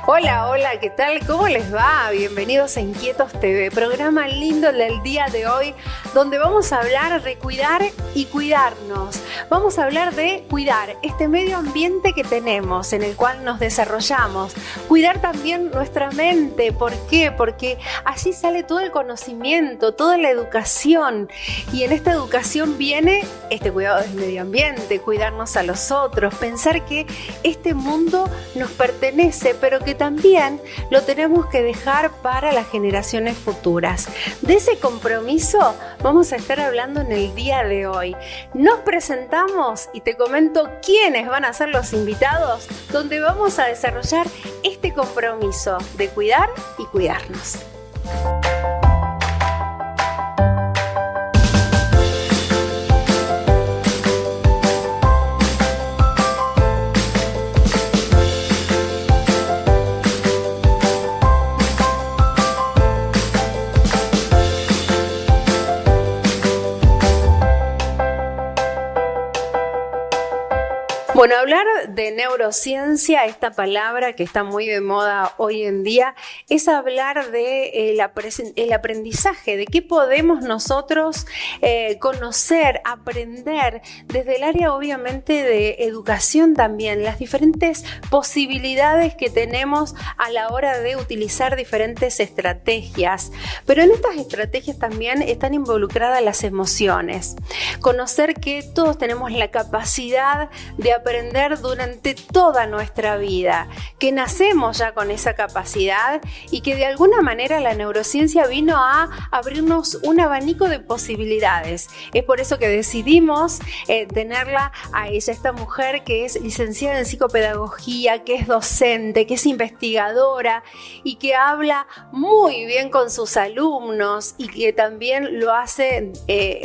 Hola, hola, ¿qué tal? ¿Cómo les va? Bienvenidos a Inquietos TV, programa lindo del día de hoy, donde vamos a hablar de cuidar y cuidarnos. Vamos a hablar de cuidar este medio ambiente que tenemos, en el cual nos desarrollamos. Cuidar también nuestra mente. ¿Por qué? Porque allí sale todo el conocimiento, toda la educación. Y en esta educación viene este cuidado del medio ambiente, cuidarnos a los otros, pensar que este mundo nos pertenece, pero que también lo tenemos que dejar para las generaciones futuras. De ese compromiso vamos a estar hablando en el día de hoy. Nos presentamos y te comento quiénes van a ser los invitados, donde vamos a desarrollar este compromiso de cuidar y cuidarnos. Bueno, hablar de neurociencia, esta palabra que está muy de moda hoy en día, es hablar de el aprendizaje, de qué podemos nosotros conocer, aprender, desde el área obviamente de educación también, las diferentes posibilidades que tenemos a la hora de utilizar diferentes estrategias. Pero en estas estrategias también están involucradas las emociones. Conocer que todos tenemos la capacidad de aprender durante toda nuestra vida, que nacemos ya con esa capacidad y que de alguna manera la neurociencia vino a abrirnos un abanico de posibilidades. Es por eso que decidimos tenerla a ella, esta mujer que es licenciada en psicopedagogía, que es docente, que es investigadora y que habla muy bien con sus alumnos y que también lo hace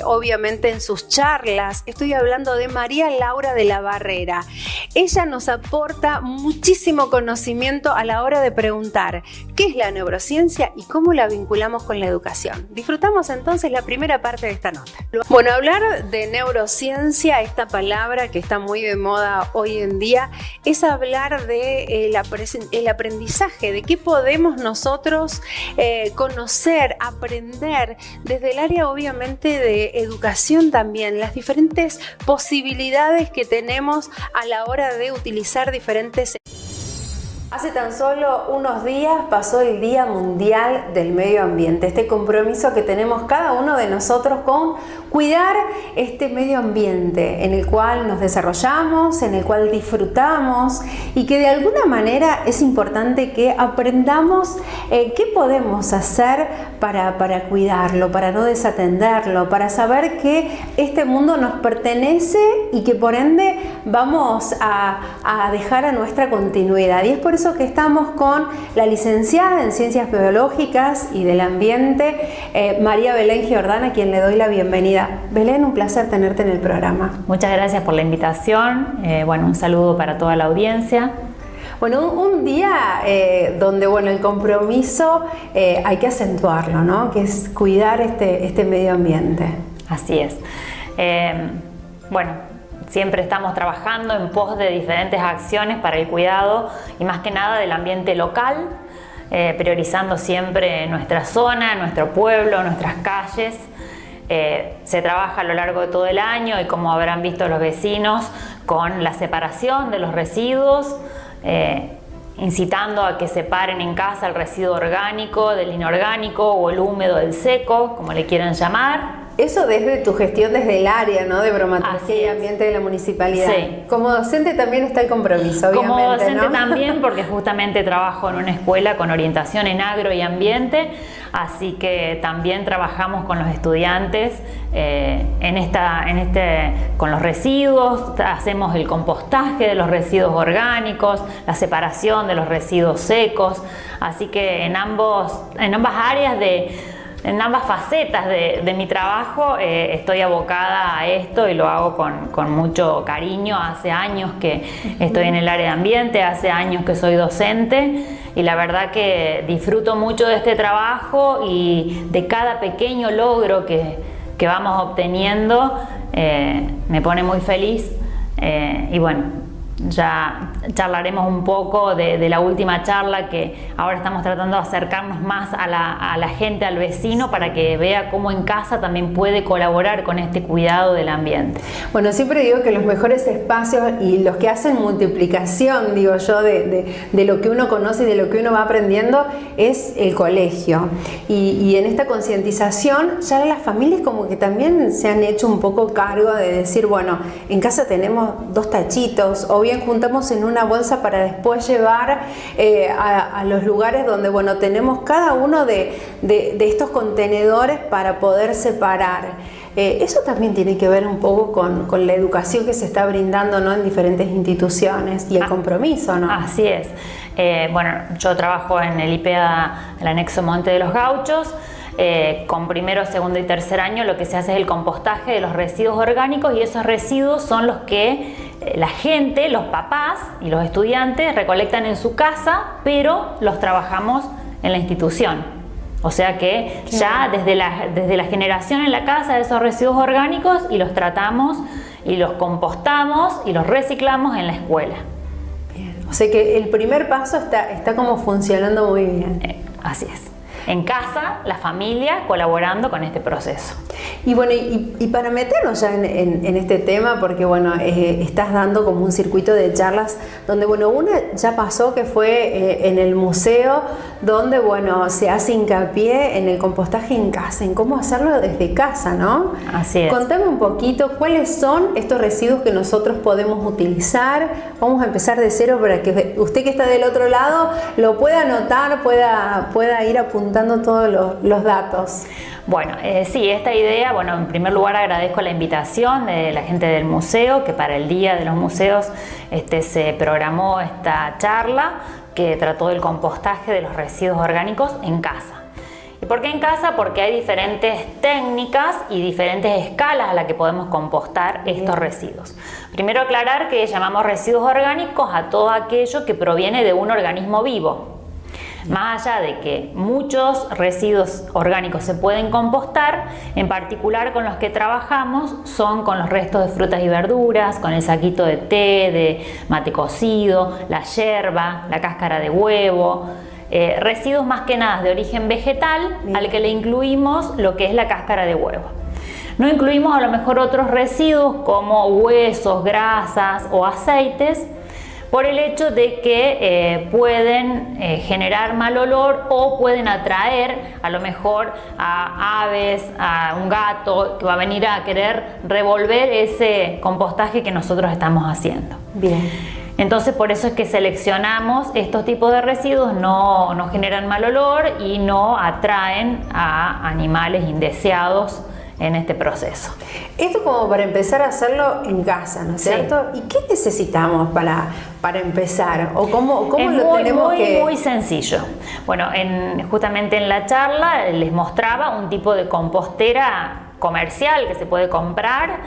obviamente en sus charlas. Estoy hablando de María Laura de la Barrera. Ella nos aporta muchísimo conocimiento a la hora de preguntar qué es la neurociencia y cómo la vinculamos con la educación. Disfrutamos entonces la primera parte de esta nota. Bueno, hablar de neurociencia, esta palabra que está muy de moda hoy en día, es hablar de el aprendizaje, de qué podemos nosotros conocer, aprender, desde el área obviamente de educación también, las diferentes posibilidades que tenemos a la hora de utilizar diferentes. Hace tan solo unos días pasó el Día Mundial del Medio Ambiente, este compromiso que tenemos cada uno de nosotros con cuidar este medio ambiente en el cual nos desarrollamos, en el cual disfrutamos y que de alguna manera es importante que aprendamos qué podemos hacer para cuidarlo, para no desatenderlo, para saber que este mundo nos pertenece y que por ende vamos a dejar a nuestra continuidad. Y es por eso que estamos con la licenciada en Ciencias Biológicas y del Ambiente, María Belén Giordana, a quien le doy la bienvenida. Belén, un placer tenerte en el programa. Muchas gracias por la invitación. Bueno, un saludo para toda la audiencia. Bueno, un día donde el compromiso hay que acentuarlo, ¿no? Que es cuidar este medio ambiente. Así es. Siempre estamos trabajando en pos de diferentes acciones para el cuidado y más que nada del ambiente local, priorizando siempre nuestra zona, nuestro pueblo, nuestras calles. Se trabaja a lo largo de todo el año y, como habrán visto los vecinos, con la separación de los residuos, incitando a que separen en casa el residuo orgánico del inorgánico o el húmedo del seco, como le quieran llamar. Eso desde tu gestión, desde el área, ¿no?, de bromatología y ambiente de la municipalidad. Sí. Como docente también está el compromiso, obviamente. Como docente, ¿no? También, porque justamente trabajo en una escuela con orientación en agro y ambiente, así que también trabajamos con los estudiantes con los residuos, hacemos el compostaje de los residuos orgánicos, la separación de los residuos secos, así que en ambas áreas en ambas facetas de mi trabajo estoy abocada a esto y lo hago con mucho cariño. Hace años que estoy en el área de ambiente, hace años que soy docente y la verdad que disfruto mucho de este trabajo y de cada pequeño logro que vamos obteniendo. Me pone muy feliz y bueno, ya charlaremos un poco de la última charla, que ahora estamos tratando de acercarnos más a la gente, al vecino, para que vea cómo en casa también puede colaborar con este cuidado del ambiente. Bueno, siempre digo que los mejores espacios y los que hacen multiplicación, digo yo, de lo que uno conoce y de lo que uno va aprendiendo es el colegio. Y en esta concientización ya las familias como que también se han hecho un poco cargo de decir, bueno, en casa tenemos 2 tachitos, o bien juntamos en una bolsa para después llevar a los lugares donde, bueno, tenemos cada uno de estos contenedores para poder separar. Eso también tiene que ver un poco con la educación que se está brindando, ¿no?, en diferentes instituciones y el compromiso, ¿no? Así es. Bueno, yo trabajo en el IPEA, el anexo Monte de los Gauchos. Con primero, segundo y tercer año lo que se hace es el compostaje de los residuos orgánicos, y esos residuos son los que la gente, los papás y los estudiantes recolectan en su casa, pero los trabajamos en la institución. O sea que ya desde la generación en la casa de esos residuos orgánicos, y los tratamos y los compostamos y los reciclamos en la escuela. Bien. O sea que el primer paso está como funcionando muy bien. Así es. En casa, la familia colaborando con este proceso. Y bueno, y para meternos ya en este tema, porque bueno, estás dando como un circuito de charlas donde, bueno, una ya pasó, que fue en el museo, donde, bueno, se hace hincapié en el compostaje en casa, en cómo hacerlo desde casa, ¿no? Así es. Contame un poquito cuáles son estos residuos que nosotros podemos utilizar. Vamos a empezar de cero para que usted, que está del otro lado, lo pueda anotar, pueda ir apuntando todos los datos. Bueno, sí, esta idea, bueno, en primer lugar agradezco la invitación de la gente del museo, que para el Día de los Museos se programó esta charla que trató del compostaje de los residuos orgánicos en casa. ¿Y por qué en casa? Porque hay diferentes técnicas y diferentes escalas a las que podemos compostar estos residuos. Primero, aclarar que llamamos residuos orgánicos a todo aquello que proviene de un organismo vivo. Más allá de que muchos residuos orgánicos se pueden compostar, en particular con los que trabajamos son con los restos de frutas y verduras, con el saquito de té, de mate cocido, la yerba, la cáscara de huevo, residuos más que nada de origen vegetal, al que le incluimos lo que es la cáscara de huevo. No incluimos a lo mejor otros residuos como huesos, grasas o aceites, por el hecho de que pueden generar mal olor, o pueden atraer a lo mejor a aves, a un gato que va a venir a querer revolver ese compostaje que nosotros estamos haciendo. Bien. Entonces, por eso es que seleccionamos estos tipos de residuos, no generan mal olor y no atraen a animales indeseados en este proceso. Esto como para empezar a hacerlo en casa, ¿no es cierto? ¿Y qué necesitamos para empezar? ¿O cómo lo tenemos que...? Muy sencillo. Bueno, justamente en la charla les mostraba un tipo de compostera comercial que se puede comprar,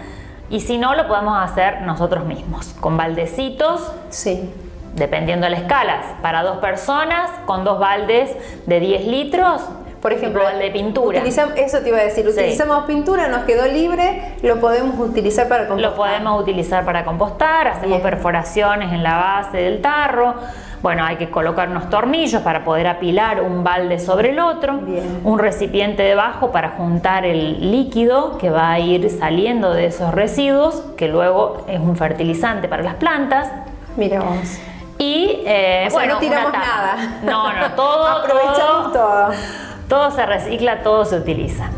y si no, lo podemos hacer nosotros mismos, con baldecitos. Sí. Dependiendo de la escala, para 2 personas, con 2 baldes de 10 litros, por ejemplo, de pintura. Eso te iba a decir, utilizamos pintura, nos quedó libre, lo podemos utilizar para compostar. Lo podemos utilizar para compostar, hacemos perforaciones en la base del tarro. Bueno, hay que colocar unos tornillos para poder apilar un balde sobre el otro. Bien. Un recipiente debajo para juntar el líquido que va a ir saliendo de esos residuos, que luego es un fertilizante para las plantas. Mira vos. Y no tiramos nada. No, todo. Aprovechamos todo. Todo se recicla, todo se utiliza.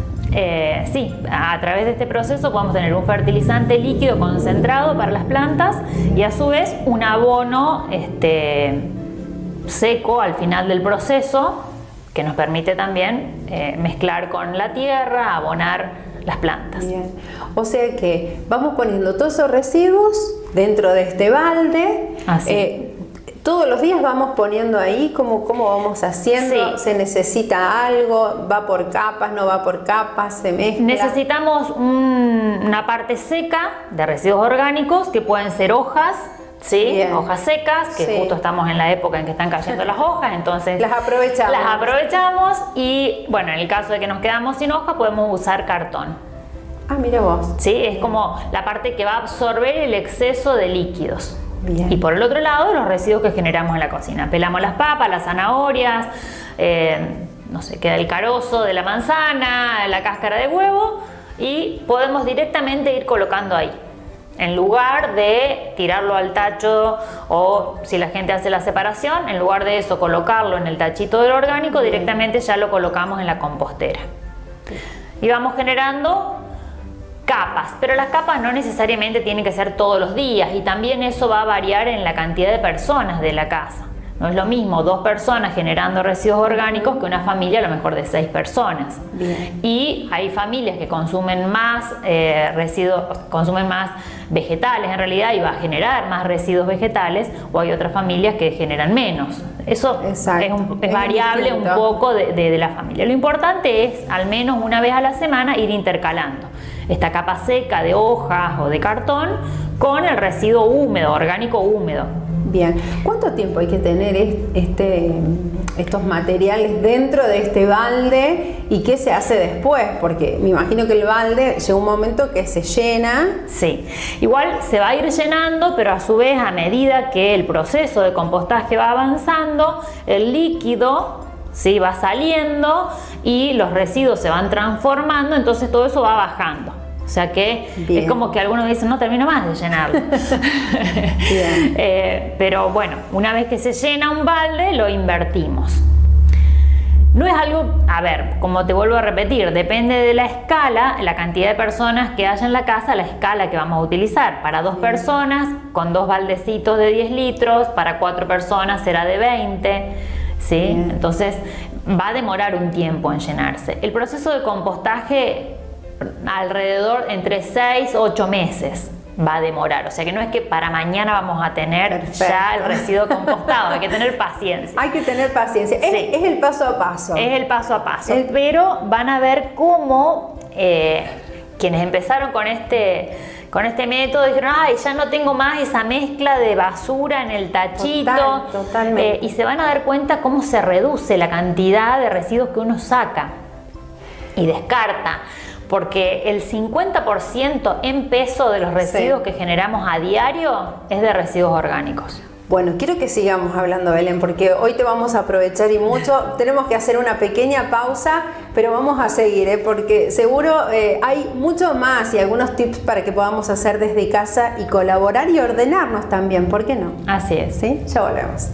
Sí, a través de este proceso podemos tener un fertilizante líquido concentrado para las plantas, y a su vez un abono seco al final del proceso, que nos permite también mezclar con la tierra, abonar las plantas. Bien. O sea que vamos poniendo todos esos residuos dentro de este balde. Así. Todos los días vamos poniendo ahí cómo vamos haciendo. Sí. ¿Se necesita algo? ¿Va por capas? ¿No va por capas? ¿Se mezcla? Necesitamos una parte seca de residuos orgánicos, que pueden ser hojas, ¿sí? Bien. Hojas secas, que justo estamos en la época en que están cayendo las hojas, entonces las aprovechamos. Y bueno, en el caso de que nos quedamos sin hoja, podemos usar cartón. Ah, mira vos. Sí, es como la parte que va a absorber el exceso de líquidos. Bien. Y por el otro lado, los residuos que generamos en la cocina. Pelamos las papas, las zanahorias, no sé, queda el carozo de la manzana, la cáscara de huevo, y podemos directamente ir colocando ahí, en lugar de tirarlo al tacho, o si la gente hace la separación, en lugar de eso colocarlo en el tachito del orgánico, directamente ya lo colocamos en la compostera. Y vamos generando capas, pero las capas no necesariamente tienen que ser todos los días, y también eso va a variar en la cantidad de personas de la casa. No es lo mismo 2 personas generando residuos orgánicos que una familia a lo mejor de 6 personas. Bien. Y hay familias que consumen más residuos, consumen más vegetales en realidad, y va a generar más residuos vegetales, o hay otras familias que generan menos. Eso es variable un poco de la familia. Lo importante es al menos una vez a la semana ir intercalando esta capa seca de hojas o de cartón con el residuo húmedo, orgánico húmedo. Bien, ¿cuánto tiempo hay que tener estos materiales dentro de este balde y qué se hace después? Porque me imagino que el balde llega un momento que se llena. Sí, igual se va a ir llenando, pero a su vez, a medida que el proceso de compostaje va avanzando, el líquido, ¿sí?, va saliendo y los residuos se van transformando, entonces todo eso va bajando. O sea que bien. Es como que algunos dicen, no termino más de llenarlo. Pero bueno, una vez que se llena un balde, lo invertimos. No es algo, a ver, como te vuelvo a repetir, depende de la escala, la cantidad de personas que haya en la casa, la escala que vamos a utilizar. Para 2 personas, con 2 baldecitos de 10 litros, para 4 personas será de 20, ¿sí? Bien. Entonces va a demorar un tiempo en llenarse. El proceso de compostaje alrededor entre 6 o 8 meses va a demorar, o sea que no es que para mañana vamos a tener ya el residuo compostado, hay que tener paciencia. Hay que tener paciencia, sí. Es el paso a paso. Es el paso a paso, pero van a ver cómo quienes empezaron con este método dijeron, ay, ya no tengo más esa mezcla de basura en el tachito. Totalmente. Y se van a dar cuenta cómo se reduce la cantidad de residuos que uno saca y descarta. Porque el 50% en peso de los residuos que generamos a diario es de residuos orgánicos. Bueno, quiero que sigamos hablando, Belén, porque hoy te vamos a aprovechar y mucho. Tenemos que hacer una pequeña pausa, pero vamos a seguir, porque seguro hay mucho más y algunos tips para que podamos hacer desde casa y colaborar y ordenarnos también, ¿por qué no? Así es. ¿Sí? Ya volvemos.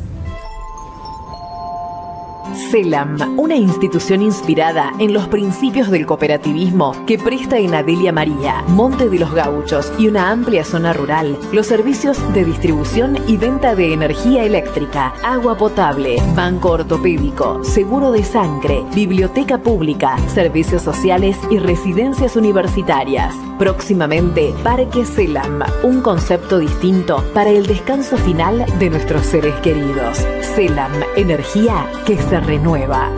CELAM, una institución inspirada en los principios del cooperativismo que presta en Adelia María, Monte de los Gauchos y una amplia zona rural los servicios de distribución y venta de energía eléctrica, agua potable, banco ortopédico, seguro de sangre, biblioteca pública, servicios sociales y residencias universitarias. Próximamente, Parque CELAM, un concepto distinto para el descanso final de nuestros seres queridos. CELAM, energía que se renueva.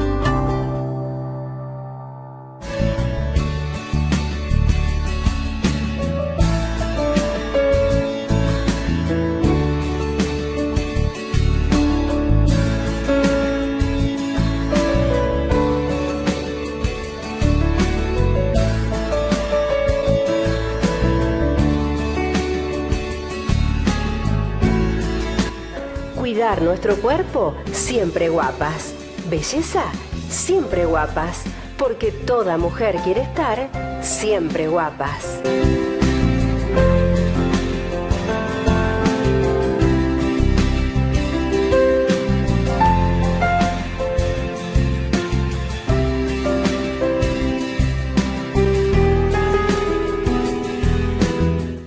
Cuidar nuestro cuerpo, siempre guapas. Belleza, siempre guapas. Porque toda mujer quiere estar siempre guapas.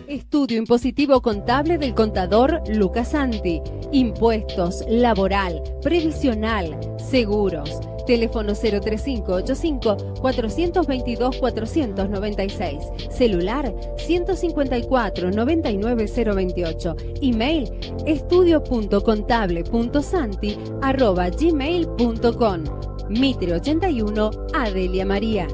Estudio impositivo contable del contador Lucas Santi. Impuestos, laboral, previsional, seguros. Teléfono 03585-422-496. Celular 154-99028. Email estudio.contable.santi@gmail.com. Mitre 81, Adelia María.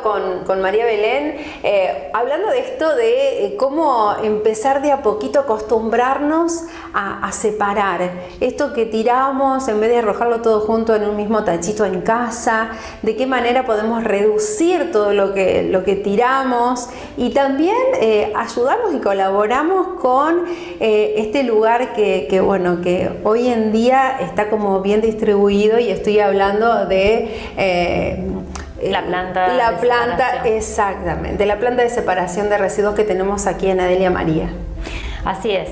con María Belén, hablando de esto de cómo empezar de a poquito a acostumbrarnos a separar esto que tiramos en vez de arrojarlo todo junto en un mismo tachito en casa, de qué manera podemos reducir todo lo que tiramos y también ayudamos y colaboramos con este lugar que bueno, que hoy en día está como bien distribuido, y estoy hablando de la planta exactamente, la planta de separación de residuos que tenemos aquí en Adelia María. Así es.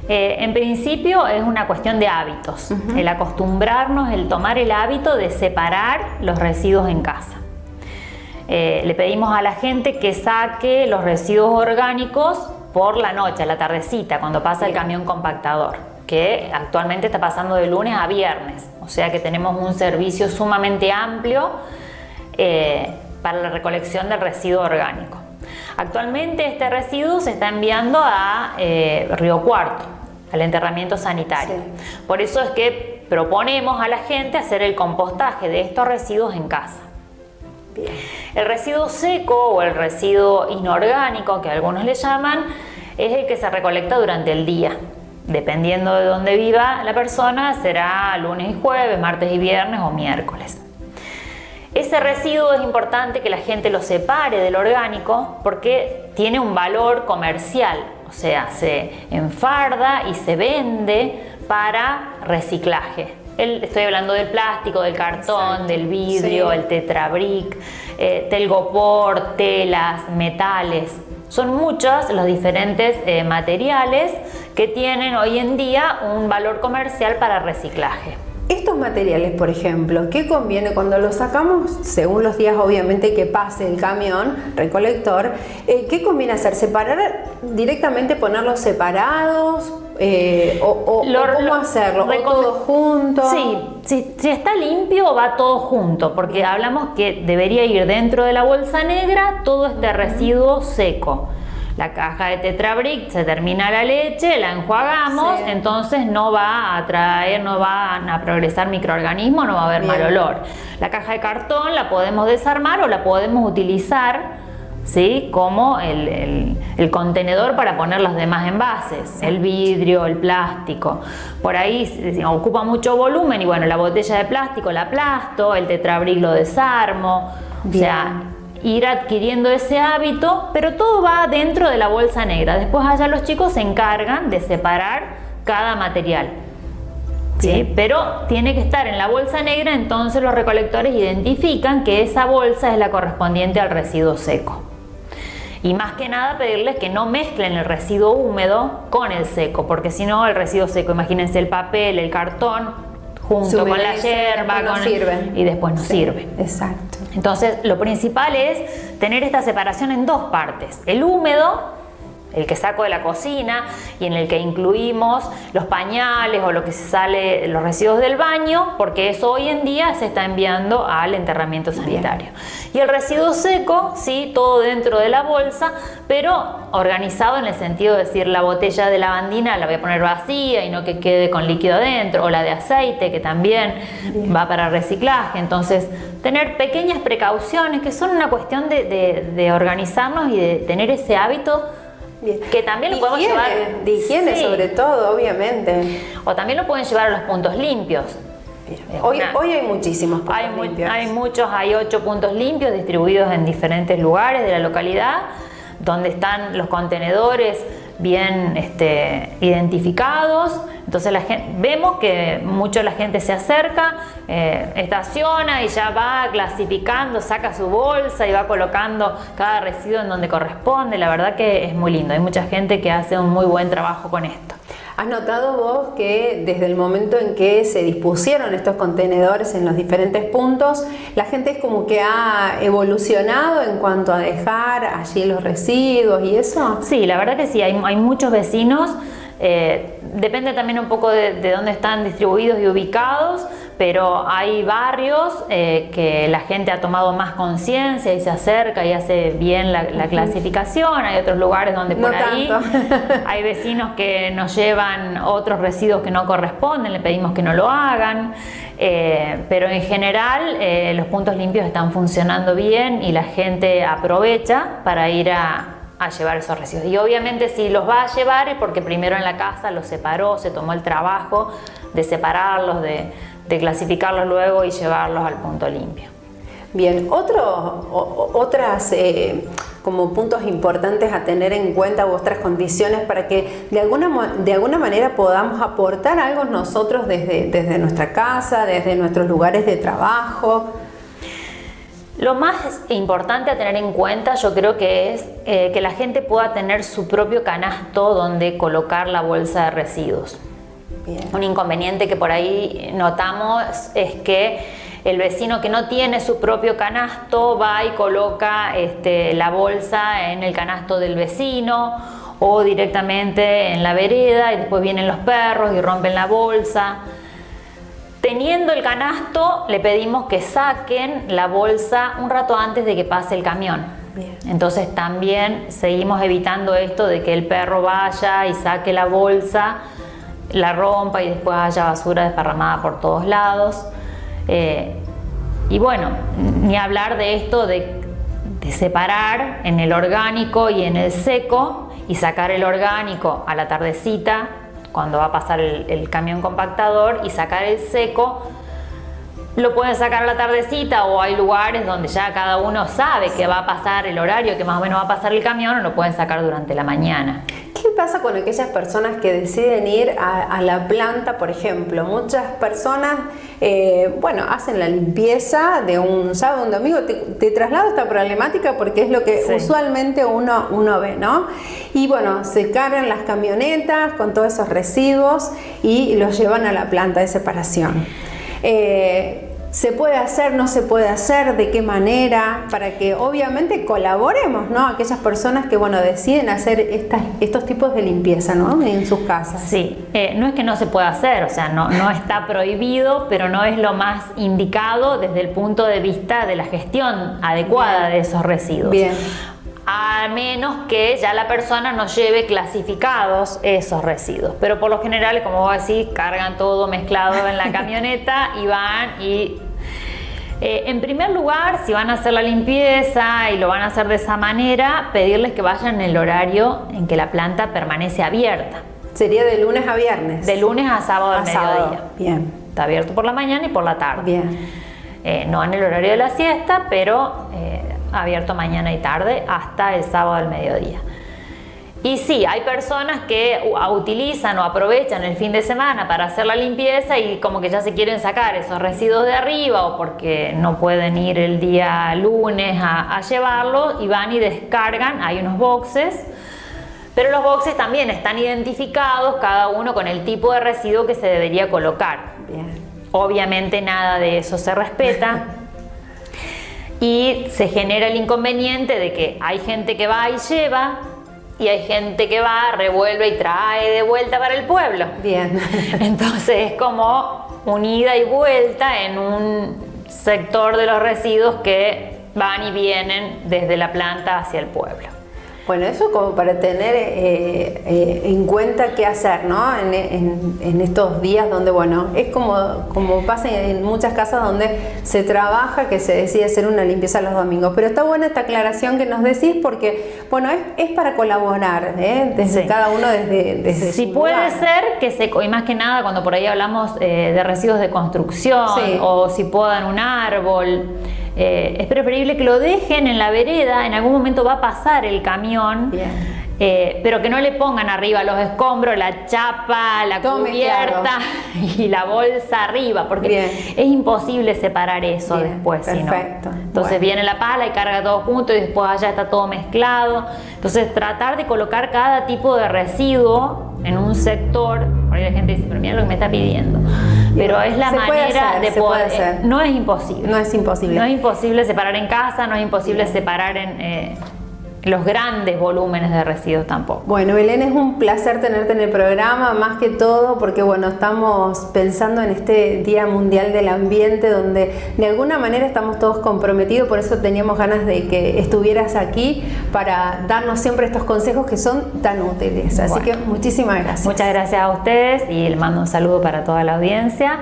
En principio es una cuestión de hábitos, el acostumbrarnos, el tomar el hábito de separar los residuos en casa. Le pedimos a la gente que saque los residuos orgánicos por la noche, a la tardecita, cuando pasa el camión compactador, que actualmente está pasando de lunes a viernes, o sea que tenemos un servicio sumamente amplio para la recolección del residuo orgánico. Actualmente este residuo se está enviando a Río Cuarto, al enterramiento sanitario. Sí. Por eso es que proponemos a la gente hacer el compostaje de estos residuos en casa. Bien. El residuo seco o el residuo inorgánico, que algunos le llaman, es el que se recolecta durante el día. Dependiendo de dónde viva la persona, será lunes y jueves, martes y viernes o miércoles. Ese residuo es importante que la gente lo separe del orgánico porque tiene un valor comercial, o sea, se enfarda y se vende para reciclaje. Estoy hablando del plástico, del cartón, exacto, del vidrio, sí, el tetrabric, telgopor, telas, metales. Son muchos los diferentes materiales que tienen hoy en día un valor comercial para reciclaje. Estos materiales, por ejemplo, ¿qué conviene cuando los sacamos, según los días obviamente que pase el camión recolector? ¿Qué conviene hacer? ¿Separar directamente, ponerlos separados? ¿Cómo hacerlo? ¿O todo junto? Sí, si está limpio va todo junto, porque hablamos que debería ir dentro de la bolsa negra todo este residuo seco. La caja de tetrabric se termina la leche, la enjuagamos, sí, entonces no va a traer, no van a progresar microorganismos, no va a haber mal olor. La caja de cartón la podemos desarmar o la podemos utilizar, ¿sí?, como el contenedor para poner los demás envases, el vidrio, el plástico. Por ahí ocupa mucho volumen y bueno, la botella de plástico la aplasto, el tetrabric lo desarmo. Bien. O sea, ir adquiriendo ese hábito, pero todo va dentro de la bolsa negra. Después allá los chicos se encargan de separar cada material. ¿Sí? Pero tiene que estar en la bolsa negra, entonces los recolectores identifican que esa bolsa es la correspondiente al residuo seco. Y más que nada pedirles que no mezclen el residuo húmedo con el seco, porque si no el residuo seco, imagínense el papel, el cartón, junto con la yerba, y después no sirve. Exacto. Entonces lo principal es tener esta separación en dos partes: el húmedo, el que saco de la cocina y en el que incluimos los pañales o lo que se sale, los residuos del baño, porque eso hoy en día se está enviando al enterramiento sanitario. Bien. Y el residuo seco, sí, todo dentro de la bolsa, pero organizado en el sentido de decir, la botella de lavandina la voy a poner vacía y no que quede con líquido adentro, o la de aceite que también bien, va para reciclaje. Entonces tener pequeñas precauciones que son una cuestión de organizarnos y de tener ese hábito. Bien. Que también lo podemos llevar de higiene, sí, sobre todo, obviamente. O también lo pueden llevar a los puntos limpios. Hoy hay muchísimos puntos limpios. Hay muchos, hay 8 puntos limpios distribuidos en diferentes lugares de la localidad, donde están los contenedores bien identificados. Entonces vemos que mucho la gente se acerca, estaciona y ya va clasificando, saca su bolsa y va colocando cada residuo en donde corresponde. La verdad que es muy lindo, hay mucha gente que hace un muy buen trabajo con esto. ¿Has notado vos que desde el momento en que se dispusieron estos contenedores en los diferentes puntos, la gente es como que ha evolucionado en cuanto a dejar allí los residuos y eso? Sí, la verdad que sí, hay muchos vecinos, depende también un poco de dónde están distribuidos y ubicados, pero hay barrios que la gente ha tomado más conciencia y se acerca y hace bien la clasificación. Hay otros lugares donde por ahí hay vecinos que nos llevan otros residuos que no corresponden, le pedimos que no lo hagan, pero en general los puntos limpios están funcionando bien y la gente aprovecha para ir a llevar esos residuos. Y obviamente si los va a llevar es porque primero en la casa los separó, se tomó el trabajo de separarlos, de clasificarlos luego y llevarlos al punto limpio. Bien, otras como puntos importantes a tener en cuenta u otras condiciones para que de alguna manera podamos aportar algo nosotros desde nuestra casa, desde nuestros lugares de trabajo. Lo más importante a tener en cuenta yo creo que es que la gente pueda tener su propio canasto donde colocar la bolsa de residuos. Bien. Un inconveniente que por ahí notamos es que el vecino que no tiene su propio canasto va y coloca la bolsa en el canasto del vecino o directamente en la vereda y después vienen los perros y rompen la bolsa. Teniendo el canasto, le pedimos que saquen la bolsa un rato antes de que pase el camión. Bien. Entonces también seguimos evitando esto de que el perro vaya y saque la bolsa, la rompa y después haya basura desparramada por todos lados. Y bueno, ni hablar de esto de separar en el orgánico y en el seco y sacar el orgánico a la tardecita cuando va a pasar el camión compactador y sacar el seco. Lo pueden sacar a la tardecita o hay lugares donde ya cada uno sabe que va a pasar el horario, que más o menos va a pasar el camión, o lo pueden sacar durante la mañana. ¿Qué pasa con aquellas personas que deciden ir a la planta, por ejemplo? Muchas personas, hacen la limpieza de un sábado, un domingo. Te traslado esta problemática porque es lo que usualmente uno ve, ¿no? Y bueno, se cargan las camionetas con todos esos residuos y los llevan a la planta de separación. ¿Se puede hacer, no se puede hacer? ¿De qué manera? Para que obviamente colaboremos, ¿no? Aquellas personas que, deciden hacer estos tipos de limpieza, ¿no? En sus casas. Sí, no es que no se pueda hacer, o sea, no está prohibido, pero no es lo más indicado desde el punto de vista de la gestión adecuada de esos residuos. Bien. A menos que ya la persona nos lleve clasificados esos residuos. Pero por lo general, como vos decís, cargan todo mezclado en la camioneta y van y... en primer lugar, si van a hacer la limpieza y lo van a hacer de esa manera, pedirles que vayan en el horario en que la planta permanece abierta. ¿Sería de lunes a viernes? De lunes a sábado al mediodía. Bien. Está abierto por la mañana y por la tarde. Bien. No en el horario de la siesta, pero... abierto mañana y tarde hasta el sábado al mediodía. Y sí, hay personas que utilizan o aprovechan el fin de semana para hacer la limpieza y como que ya se quieren sacar esos residuos de arriba o porque no pueden ir el día lunes a llevarlo y van y descargan. Hay unos boxes, pero los boxes también están identificados cada uno con el tipo de residuo que se debería colocar. Bien. Obviamente nada de eso se respeta. Y se genera el inconveniente de que hay gente que va y lleva y hay gente que va, revuelve y trae de vuelta para el pueblo. Bien. Entonces es como una ida y vuelta en un sector de los residuos que van y vienen desde la planta hacia el pueblo. Bueno, eso como para tener en cuenta qué hacer, ¿no? En estos días donde, es como pasa en muchas casas donde se trabaja, que se decide hacer una limpieza los domingos. Pero está buena esta aclaración que nos decís porque, es para colaborar, desde cada uno desde si su puede lugar. ser que y más que nada cuando por ahí hablamos de residuos de construcción o si podan un árbol, es preferible que lo dejen en la vereda, en algún momento va a pasar el camión, pero que no le pongan arriba los escombros, la chapa, la cubierta y la bolsa arriba, porque es imposible separar eso después. Perfecto. Si no. Entonces viene la pala y carga todo junto y después allá está todo mezclado. Entonces tratar de colocar cada tipo de residuo en un sector. Por ahí la gente dice, pero mira lo que me está pidiendo. Pero es la manera de poder. No es imposible. No es imposible. No es imposible separar en casa, no es imposible separar los grandes volúmenes de residuos tampoco. Bueno, Belén, es un placer tenerte en el programa, más que todo porque bueno, estamos pensando en este Día Mundial del Ambiente, donde de alguna manera estamos todos comprometidos, por eso teníamos ganas de que estuvieras aquí para darnos siempre estos consejos que son tan útiles. Así que muchísimas gracias. Muchas gracias a ustedes y les mando un saludo para toda la audiencia.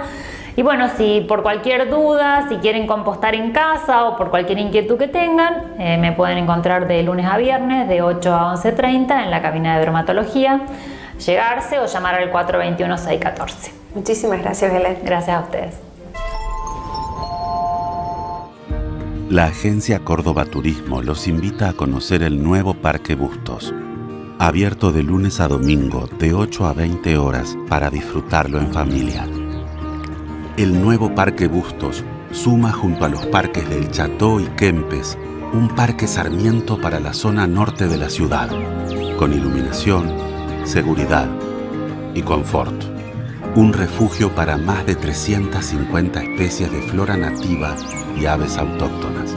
Y bueno, si por cualquier duda, si quieren compostar en casa o por cualquier inquietud que tengan, me pueden encontrar de lunes a viernes de 8 a 11:30 en la cabina de bromatología, llegarse o llamar al 421-614. Muchísimas gracias, Belén. Gracias a ustedes. La Agencia Córdoba Turismo los invita a conocer el nuevo Parque Bustos, abierto de lunes a domingo de 8 a 20 horas para disfrutarlo en familia. El nuevo Parque Bustos suma junto a los parques del Cható y Kempes un parque Sarmiento para la zona norte de la ciudad, con iluminación, seguridad y confort. Un refugio para más de 350 especies de flora nativa y aves autóctonas.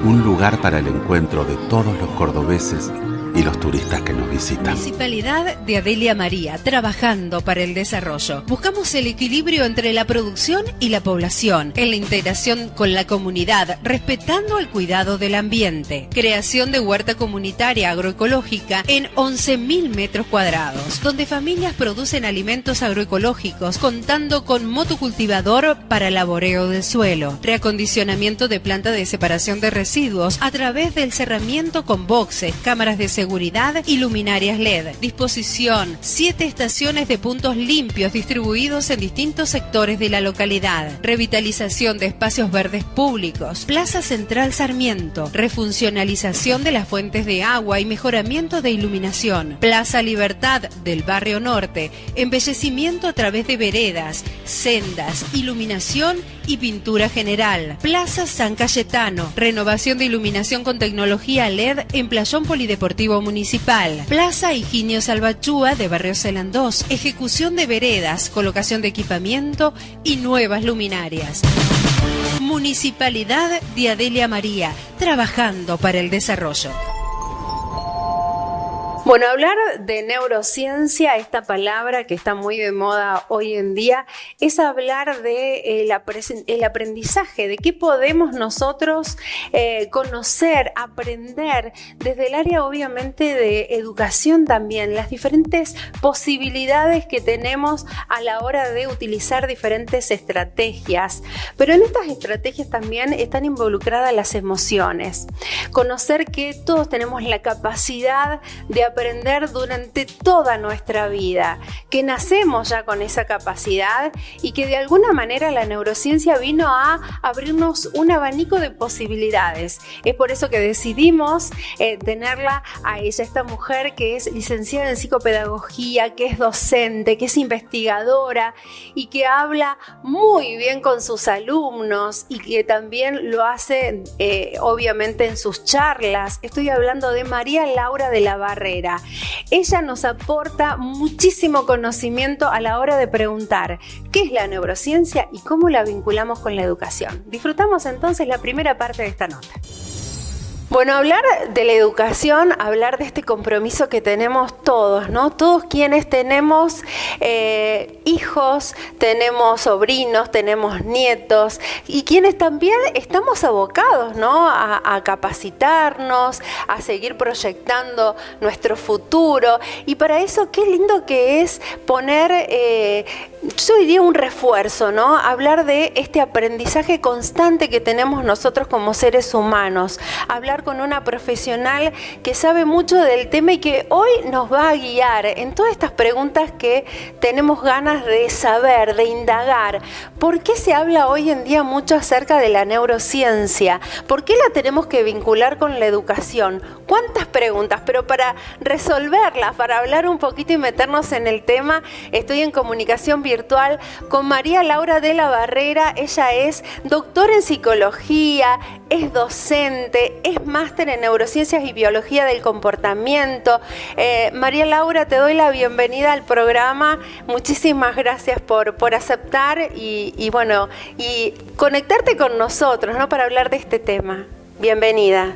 Un lugar para el encuentro de todos los cordobeses y los turistas que nos visitan. Municipalidad de Adelia María, trabajando para el desarrollo. Buscamos el equilibrio entre la producción y la población, en la integración con la comunidad, respetando el cuidado del ambiente. Creación de huerta comunitaria agroecológica en 11.000 metros cuadrados, donde familias producen alimentos agroecológicos, contando con motocultivador para laboreo del suelo. Reacondicionamiento de planta de separación de residuos a través del cerramiento con boxes, cámaras de seguridad y luminarias LED. Disposición: 7 estaciones de puntos limpios distribuidos en distintos sectores de la localidad. Revitalización de espacios verdes públicos. Plaza Central Sarmiento. Refuncionalización de las fuentes de agua y mejoramiento de iluminación. Plaza Libertad del Barrio Norte. Embellecimiento a través de veredas, sendas, iluminación y pintura general. Plaza San Cayetano. Renovación de iluminación con tecnología LED en Playón Polideportivo Municipal. Plaza Higinio Salvachúa de Barrio Celan 2. Ejecución de veredas, colocación de equipamiento y nuevas luminarias. Municipalidad de Adelia María, trabajando para el desarrollo. Bueno, hablar de neurociencia, esta palabra que está muy de moda hoy en día, es hablar de el aprendizaje, de qué podemos nosotros conocer, aprender, desde el área obviamente de educación también, las diferentes posibilidades que tenemos a la hora de utilizar diferentes estrategias. Pero en estas estrategias también están involucradas las emociones. Conocer que todos tenemos la capacidad de aprender durante toda nuestra vida, que nacemos ya con esa capacidad y que de alguna manera la neurociencia vino a abrirnos un abanico de posibilidades. Es por eso que decidimos tenerla a ella, esta mujer que es licenciada en psicopedagogía, que es docente, que es investigadora y que habla muy bien con sus alumnos y que también lo hace obviamente en sus charlas. Estoy hablando de María Laura de la Barrera. Ella nos aporta muchísimo conocimiento a la hora de preguntar qué es la neurociencia y cómo la vinculamos con la educación. Disfrutamos entonces la primera parte de esta nota. Bueno, hablar de la educación, hablar de este compromiso que tenemos todos, ¿no? Todos quienes tenemos hijos, tenemos sobrinos, tenemos nietos y quienes también estamos abocados, ¿no? A capacitarnos, a seguir proyectando nuestro futuro. Y para eso, qué lindo que es poner, yo diría un refuerzo, ¿no? Hablar de este aprendizaje constante que tenemos nosotros como seres humanos. Hablar con una profesional que sabe mucho del tema y que hoy nos va a guiar en todas estas preguntas que tenemos ganas de saber, de indagar. ¿Por qué se habla hoy en día mucho acerca de la neurociencia? ¿Por qué la tenemos que vincular con la educación? ¿Cuántas preguntas? Pero para resolverlas, para hablar un poquito y meternos en el tema, estoy en comunicación virtual con María Laura de la Barrera. Ella es doctora en psicología, es docente, es máster en neurociencias y biología del comportamiento. María Laura, te doy la bienvenida al programa. Muchísimas gracias por aceptar y conectarte con nosotros, ¿no? Para hablar de este tema. Bienvenida.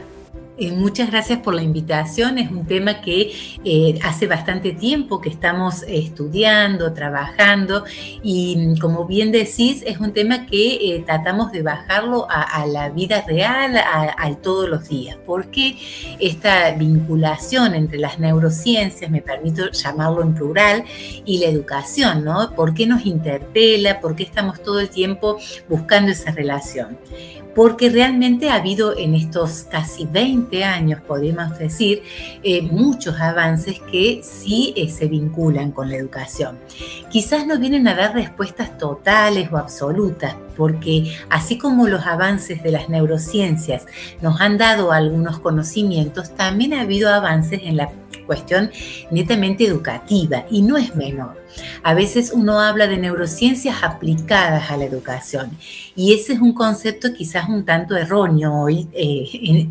Muchas gracias por la invitación. Es un tema que hace bastante tiempo que estamos estudiando, trabajando y como bien decís, es un tema que tratamos de bajarlo a la vida real, a todos los días, porque esta vinculación entre las neurociencias, me permito llamarlo en plural, y la educación, ¿no? ¿Por qué nos interpela? ¿Por qué estamos todo el tiempo buscando esa relación? Porque realmente ha habido en estos casi 20 años, podemos decir, muchos avances que sí se vinculan con la educación. Quizás no vienen a dar respuestas totales o absolutas, porque así como los avances de las neurociencias nos han dado algunos conocimientos, también ha habido avances en la cuestión netamente educativa, y no es menor. A veces uno habla de neurociencias aplicadas a la educación, y ese es un concepto quizás un tanto erróneo hoy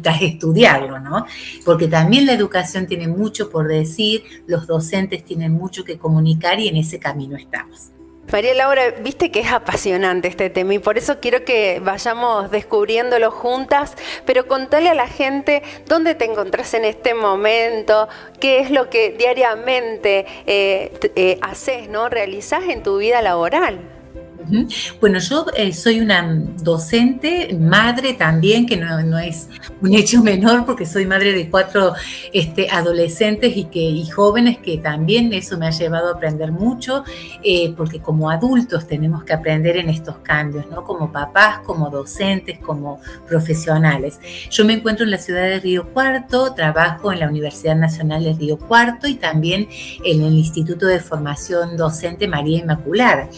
tras estudiarlo, ¿no? Porque también la educación tiene mucho por decir, los docentes tienen mucho que comunicar y en ese camino estamos. María Laura, viste que es apasionante este tema y por eso quiero que vayamos descubriéndolo juntas, pero contale a la gente dónde te encontrás en este momento, qué es lo que diariamente haces, ¿no? Realizás en tu vida laboral. Bueno, yo soy una docente, madre también, que no es un hecho menor porque soy madre de 4 adolescentes y jóvenes, que también eso me ha llevado a aprender mucho, porque como adultos tenemos que aprender en estos cambios, ¿no? Como papás, como docentes, como profesionales. Yo me encuentro en la ciudad de Río Cuarto, trabajo en la Universidad Nacional de Río Cuarto y también en el Instituto de Formación Docente María Inmaculada.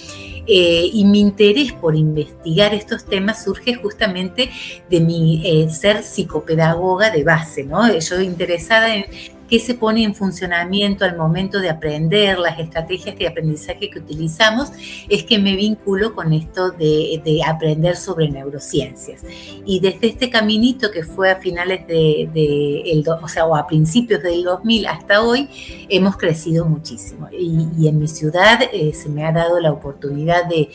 Y mi interés por investigar estos temas surge justamente de mi ser psicopedagoga de base, ¿no? Yo interesada en qué se pone en funcionamiento al momento de aprender, las estrategias de aprendizaje que utilizamos, es que me vinculo con esto de aprender sobre neurociencias. Y desde este caminito que fue a finales o a principios del 2000 hasta hoy, hemos crecido muchísimo. Y en mi ciudad se me ha dado la oportunidad de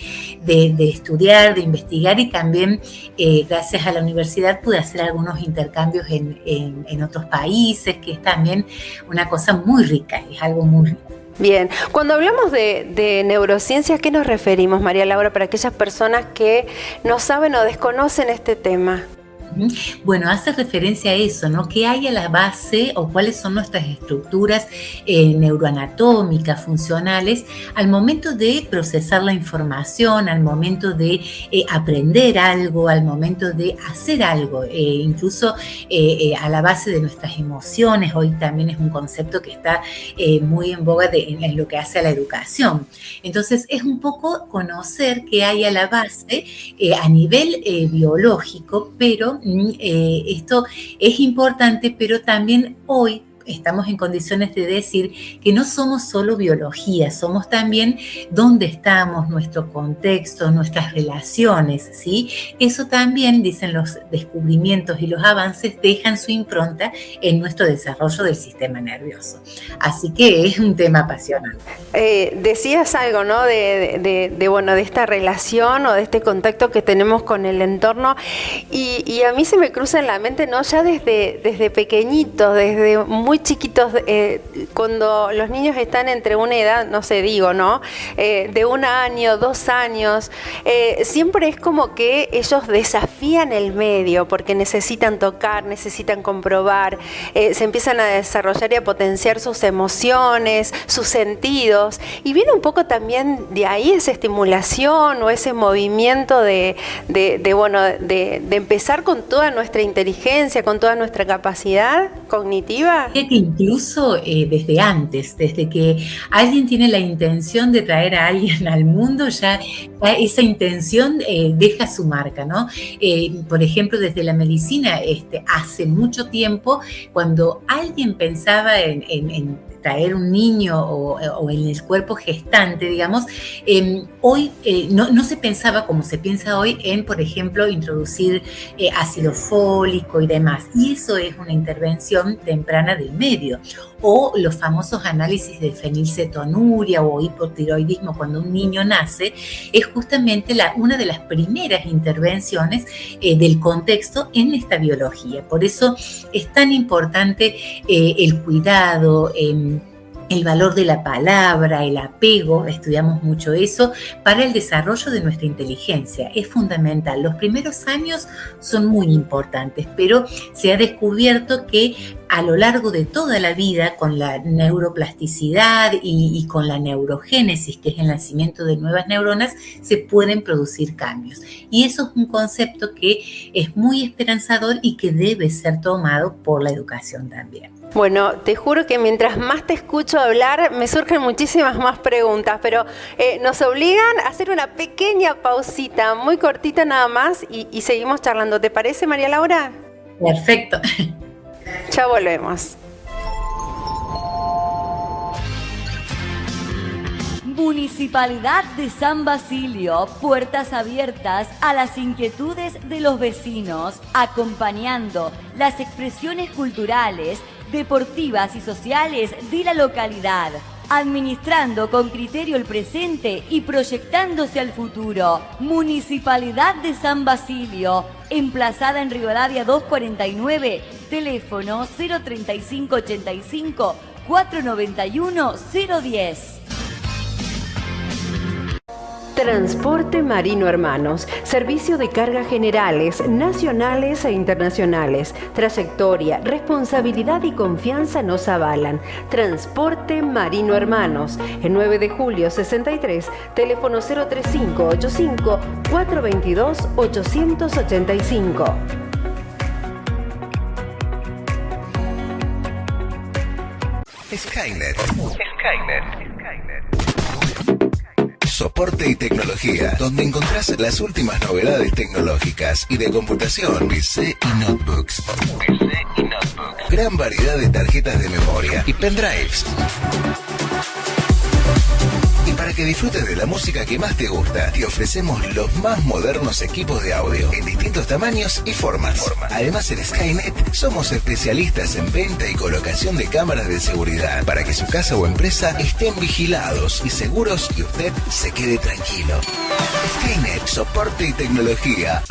estudiar, de investigar y también gracias a la universidad pude hacer algunos intercambios en otros países, que es también una cosa muy rica, es algo muy rico. Bien, cuando hablamos de neurociencias, ¿qué nos referimos, María Laura, para aquellas personas que no saben o desconocen este tema? Bueno, hace referencia a eso, ¿no? ¿Qué hay a la base o cuáles son nuestras estructuras neuroanatómicas, funcionales, al momento de procesar la información, al momento de aprender algo, al momento de hacer algo, incluso a la base de nuestras emociones? Hoy también es un concepto que está muy en boga en lo que hace a la educación. Entonces, es un poco conocer qué hay a la base a nivel biológico, pero esto es importante, pero también hoy estamos en condiciones de decir que no somos solo biología, somos también dónde estamos, nuestro contexto, nuestras relaciones, ¿sí? Eso también, dicen los descubrimientos y los avances, dejan su impronta en nuestro desarrollo del sistema nervioso. Así que es un tema apasionante. Decías algo, ¿no? De esta relación o de este contacto que tenemos con el entorno y a mí se me cruza en la mente, ¿no? Ya desde pequeñitos, desde muy chiquitos, cuando los niños están entre una edad, no sé, ¿no? De 1 año, 2 años, siempre es como que ellos desafían el medio porque necesitan tocar, necesitan comprobar, se empiezan a desarrollar y a potenciar sus emociones, sus sentidos, y viene un poco también de ahí esa estimulación o ese movimiento de empezar con toda nuestra inteligencia, con toda nuestra capacidad cognitiva. Que incluso desde antes, desde que alguien tiene la intención de traer a alguien al mundo, ya esa intención deja su marca, ¿no? Por ejemplo, desde la medicina, hace mucho tiempo, cuando alguien pensaba en traer un niño o en el cuerpo gestante, digamos, hoy no se pensaba como se piensa hoy en, por ejemplo, introducir ácido fólico y demás. Y eso es una intervención temprana del medio. O los famosos análisis de fenilcetonuria o hipotiroidismo cuando un niño nace, es justamente una de las primeras intervenciones del contexto en esta biología. Por eso es tan importante el cuidado, el valor de la palabra, el apego, estudiamos mucho eso, para el desarrollo de nuestra inteligencia. Es fundamental. Los primeros años son muy importantes, pero se ha descubierto que a lo largo de toda la vida, con la neuroplasticidad y con la neurogénesis, que es el nacimiento de nuevas neuronas, se pueden producir cambios. Y eso es un concepto que es muy esperanzador y que debe ser tomado por la educación también. Bueno, te juro que mientras más te escucho hablar, me surgen muchísimas más preguntas, pero nos obligan a hacer una pequeña pausita, muy cortita nada más, y seguimos charlando. ¿Te parece, María Laura? Perfecto. Ya volvemos. Municipalidad de San Basilio, puertas abiertas a las inquietudes de los vecinos, acompañando las expresiones culturales, deportivas y sociales de la localidad, administrando con criterio el presente y proyectándose al futuro. Municipalidad de San Basilio, emplazada en Rivadavia 249, teléfono 03585 491 010. Transporte Marino Hermanos, servicio de carga generales, nacionales e internacionales. Trayectoria, responsabilidad y confianza nos avalan. Transporte Marino Hermanos, en 9 de julio 63, teléfono 03585 422 885. Skynet. Soporte y tecnología, donde encontrás las últimas novedades tecnológicas y de computación, PC y notebooks. Gran variedad de tarjetas de memoria y pendrives. Y para que disfrutes de la música que más te gusta, te ofrecemos los más modernos equipos de audio en distintos tamaños y formas. Además, en Skynet somos especialistas en venta y colocación de cámaras de seguridad para que su casa o empresa estén vigilados y seguros y usted se quede tranquilo. Skynet, soporte y tecnología.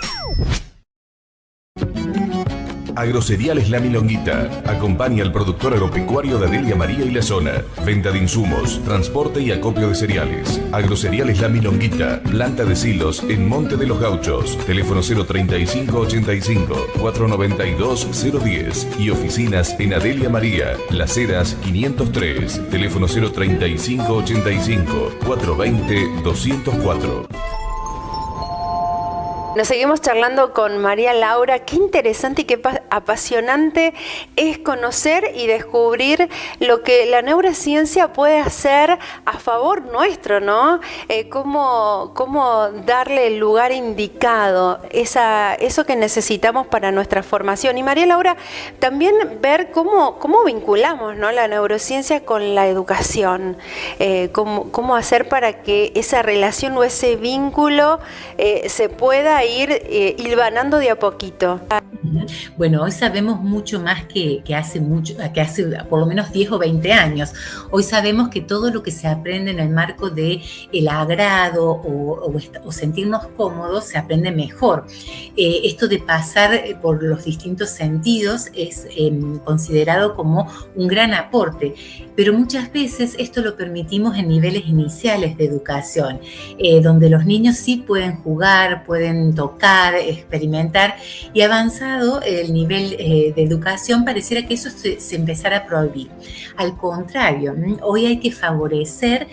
Agrocereales La Milonguita. Acompaña al productor agropecuario de Adelia María y la zona. Venta de insumos, transporte y acopio de cereales. Agrocereales La Milonguita. Planta de silos en Monte de los Gauchos. Teléfono 03585 492 010. Y oficinas en Adelia María, Las Heras 503. Teléfono 03585 420 204. Nos seguimos charlando con María Laura. Qué interesante y qué apasionante es conocer y descubrir lo que la neurociencia puede hacer a favor nuestro, ¿no? Cómo darle el lugar indicado, eso que necesitamos para nuestra formación. Y María Laura, también ver cómo vinculamos, ¿no?, la neurociencia con la educación. Cómo hacer para que esa relación o ese vínculo se pueda ir hilvanando de a poquito. Bueno, hoy sabemos mucho más que hace por lo menos 10 o 20 años. Hoy sabemos que todo lo que se aprende en el marco de el agrado o sentirnos cómodos se aprende mejor. Esto de pasar por los distintos sentidos es considerado como un gran aporte, pero muchas veces esto lo permitimos en niveles iniciales de educación, donde los niños sí pueden jugar, pueden tocar, experimentar, y avanzado el nivel de educación pareciera que eso se empezara a prohibir. Al contrario, hoy hay que favorecer,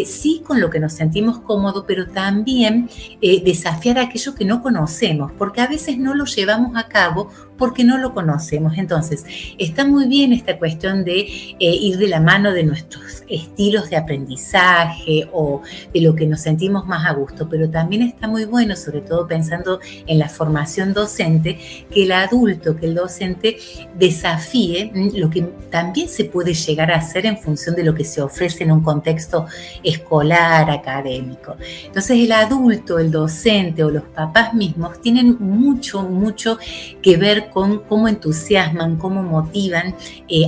sí, con lo que nos sentimos cómodos, pero también desafiar aquello que no conocemos, porque a veces no lo llevamos a cabo porque no lo conocemos. Entonces, está muy bien esta cuestión de ir de la mano de nuestros estilos de aprendizaje o de lo que nos sentimos más a gusto, pero también está muy bueno, sobre todo pensando en la formación docente, que el adulto, que el docente desafíe lo que también se puede llegar a hacer en función de lo que se ofrece en un contexto escolar, académico. Entonces el adulto, el docente o los papás mismos tienen mucho que ver con cómo entusiasman, cómo motivan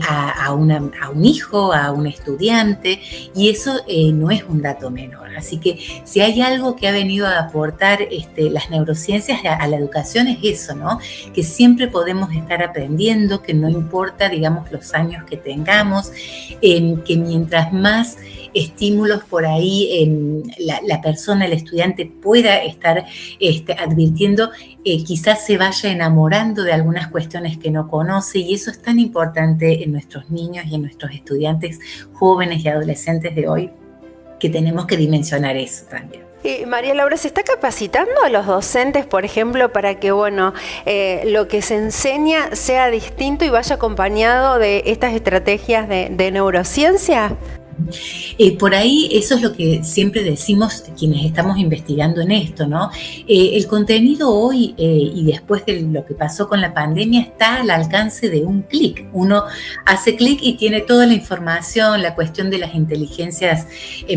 a un hijo, a un estudiante, y eso no es un dato menor. Así que si hay algo que ha venido a aportar las neurociencias a la educación es eso, ¿no? Que siempre podemos estar aprendiendo, que no importa, digamos, los años que tengamos, que mientras más estímulos por ahí la persona, el estudiante pueda estar advirtiendo, quizás se vaya enamorando de algunas cuestiones que no conoce, y eso es tan importante en nuestros niños y en nuestros estudiantes jóvenes y adolescentes de hoy, que tenemos que dimensionar eso también. María Laura, ¿se está capacitando a los docentes, por ejemplo, para que lo que se enseña sea distinto y vaya acompañado de estas estrategias de neurociencia? Por ahí eso es lo que siempre decimos quienes estamos investigando en esto, ¿no? El contenido hoy y después de lo que pasó con la pandemia está al alcance de un clic. Uno hace clic y tiene toda la información, la cuestión de las inteligencias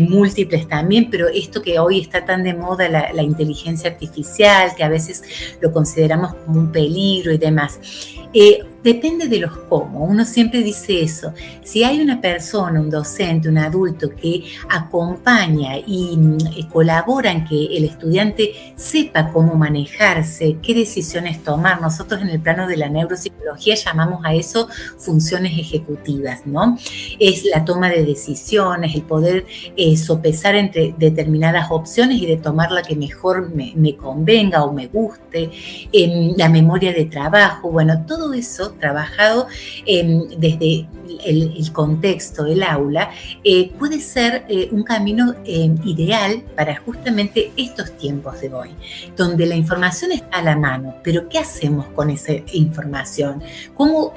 múltiples también, pero esto que hoy está tan de moda, la inteligencia artificial, que a veces lo consideramos como un peligro y demás. Depende de los cómo. Uno siempre dice eso. Si hay una persona, un docente, un adulto que acompaña y colabora en que el estudiante sepa cómo manejarse, qué decisiones tomar. Nosotros en el plano de la neuropsicología llamamos a eso funciones ejecutivas, ¿no? Es la toma de decisiones, el poder sopesar entre determinadas opciones y de tomar la que mejor me convenga o me guste, la memoria de trabajo. Bueno, todo eso trabajado desde el contexto del aula puede ser un camino ideal para justamente estos tiempos de hoy, donde la información está a la mano, pero ¿qué hacemos con esa información? ¿Cómo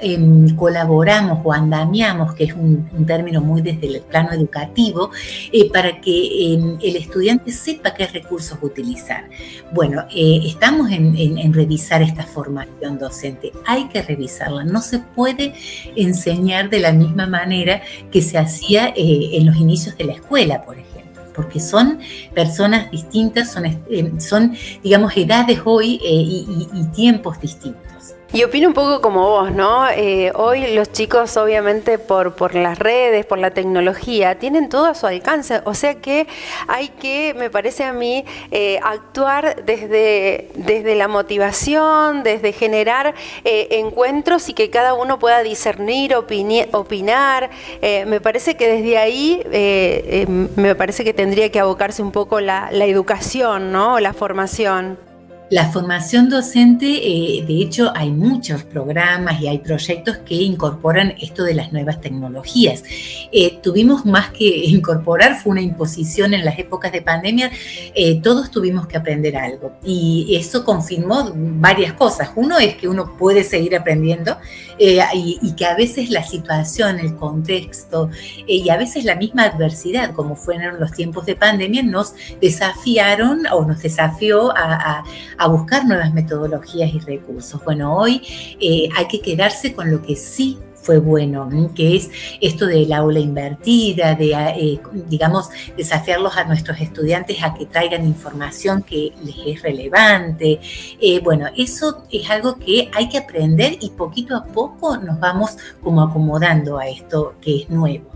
colaboramos o andamiamos, que es un término muy desde el plano educativo, para que el estudiante sepa qué recursos utilizar? Bueno, estamos en revisar esta formación docente. Hay que revisarla. No se puede enseñar de la misma manera que se hacía en los inicios de la escuela, por ejemplo, porque son personas distintas, son digamos, edades hoy y tiempos distintos. Y opino un poco como vos, ¿no? Hoy los chicos, obviamente, por las redes, por la tecnología, tienen todo a su alcance. O sea que hay que, me parece a mí, actuar desde la motivación, desde generar encuentros y que cada uno pueda discernir, opinar. Me parece que desde ahí, me parece que tendría que abocarse un poco la educación, ¿no? La formación. La formación docente, de hecho, hay muchos programas y hay proyectos que incorporan esto de las nuevas tecnologías. Tuvimos más que incorporar, fue una imposición en las épocas de pandemia, todos tuvimos que aprender algo. Y eso confirmó varias cosas. Uno es que uno puede seguir aprendiendo y que a veces la situación, el contexto y a veces la misma adversidad, como fueron los tiempos de pandemia, nos desafiaron o nos desafió a buscar nuevas metodologías y recursos. Bueno, hoy hay que quedarse con lo que sí fue bueno, que es esto del aula invertida, de, digamos, desafiarlos a nuestros estudiantes a que traigan información que les es relevante. Bueno, eso es algo que hay que aprender y poquito a poco nos vamos como acomodando a esto que es nuevo.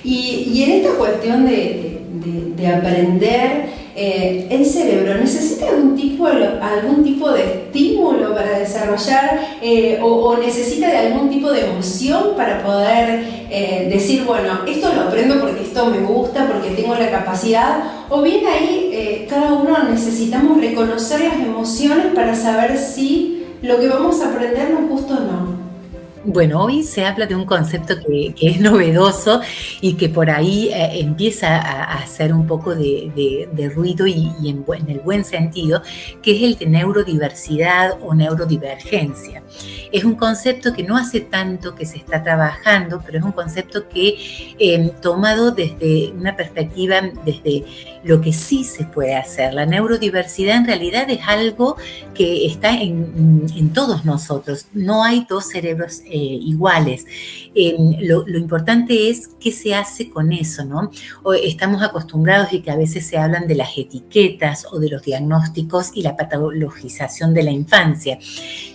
Y en esta cuestión de aprender, ¿el cerebro necesita algún tipo de estímulo para desarrollar o necesita de algún tipo de emoción para poder decir, bueno, esto lo aprendo porque esto me gusta, porque tengo la capacidad? O bien ahí cada uno necesitamos reconocer las emociones para saber si lo que vamos a aprender nos gusta o no. Bueno, hoy se habla de un concepto que es novedoso y que por ahí empieza a hacer un poco de ruido y en el buen sentido, que es el de neurodiversidad o neurodivergencia. Es un concepto que no hace tanto que se está trabajando, pero es un concepto que tomado desde una perspectiva, desde lo que sí se puede hacer. La neurodiversidad en realidad es algo que está en todos nosotros. No hay dos cerebros iguales. Lo importante es qué se hace con eso, ¿no? Estamos acostumbrados y que a veces se hablan de las etiquetas o de los diagnósticos y la patologización de la infancia.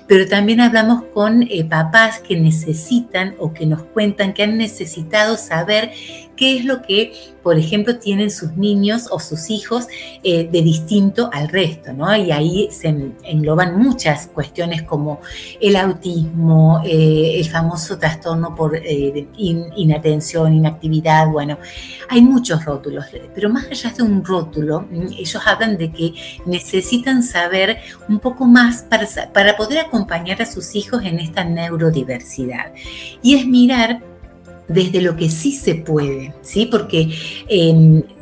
Pero también hablamos con papás que necesitan o que nos cuentan que han necesitado saber qué es lo que, por ejemplo, tienen sus niños o sus hijos de distinto al resto, ¿no? Y ahí se engloban muchas cuestiones como el autismo, el famoso trastorno por inatención, inactividad. Bueno, hay muchos rótulos, pero más allá de un rótulo, ellos hablan de que necesitan saber un poco más para poder acompañar a sus hijos en esta neurodiversidad. Y es mirar desde lo que sí se puede, ¿sí? Porque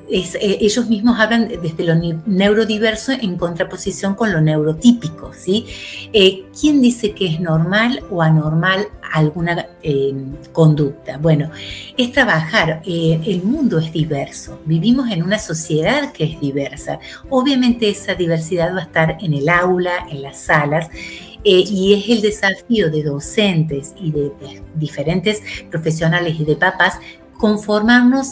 ellos mismos hablan desde lo neurodiverso en contraposición con lo neurotípico, ¿sí? ¿Quién dice que es normal o anormal alguna conducta? Bueno, es trabajar. El mundo es diverso. Vivimos en una sociedad que es diversa. Obviamente esa diversidad va a estar en el aula, en las salas, y es el desafío de docentes y de diferentes profesionales y de papás conformarnos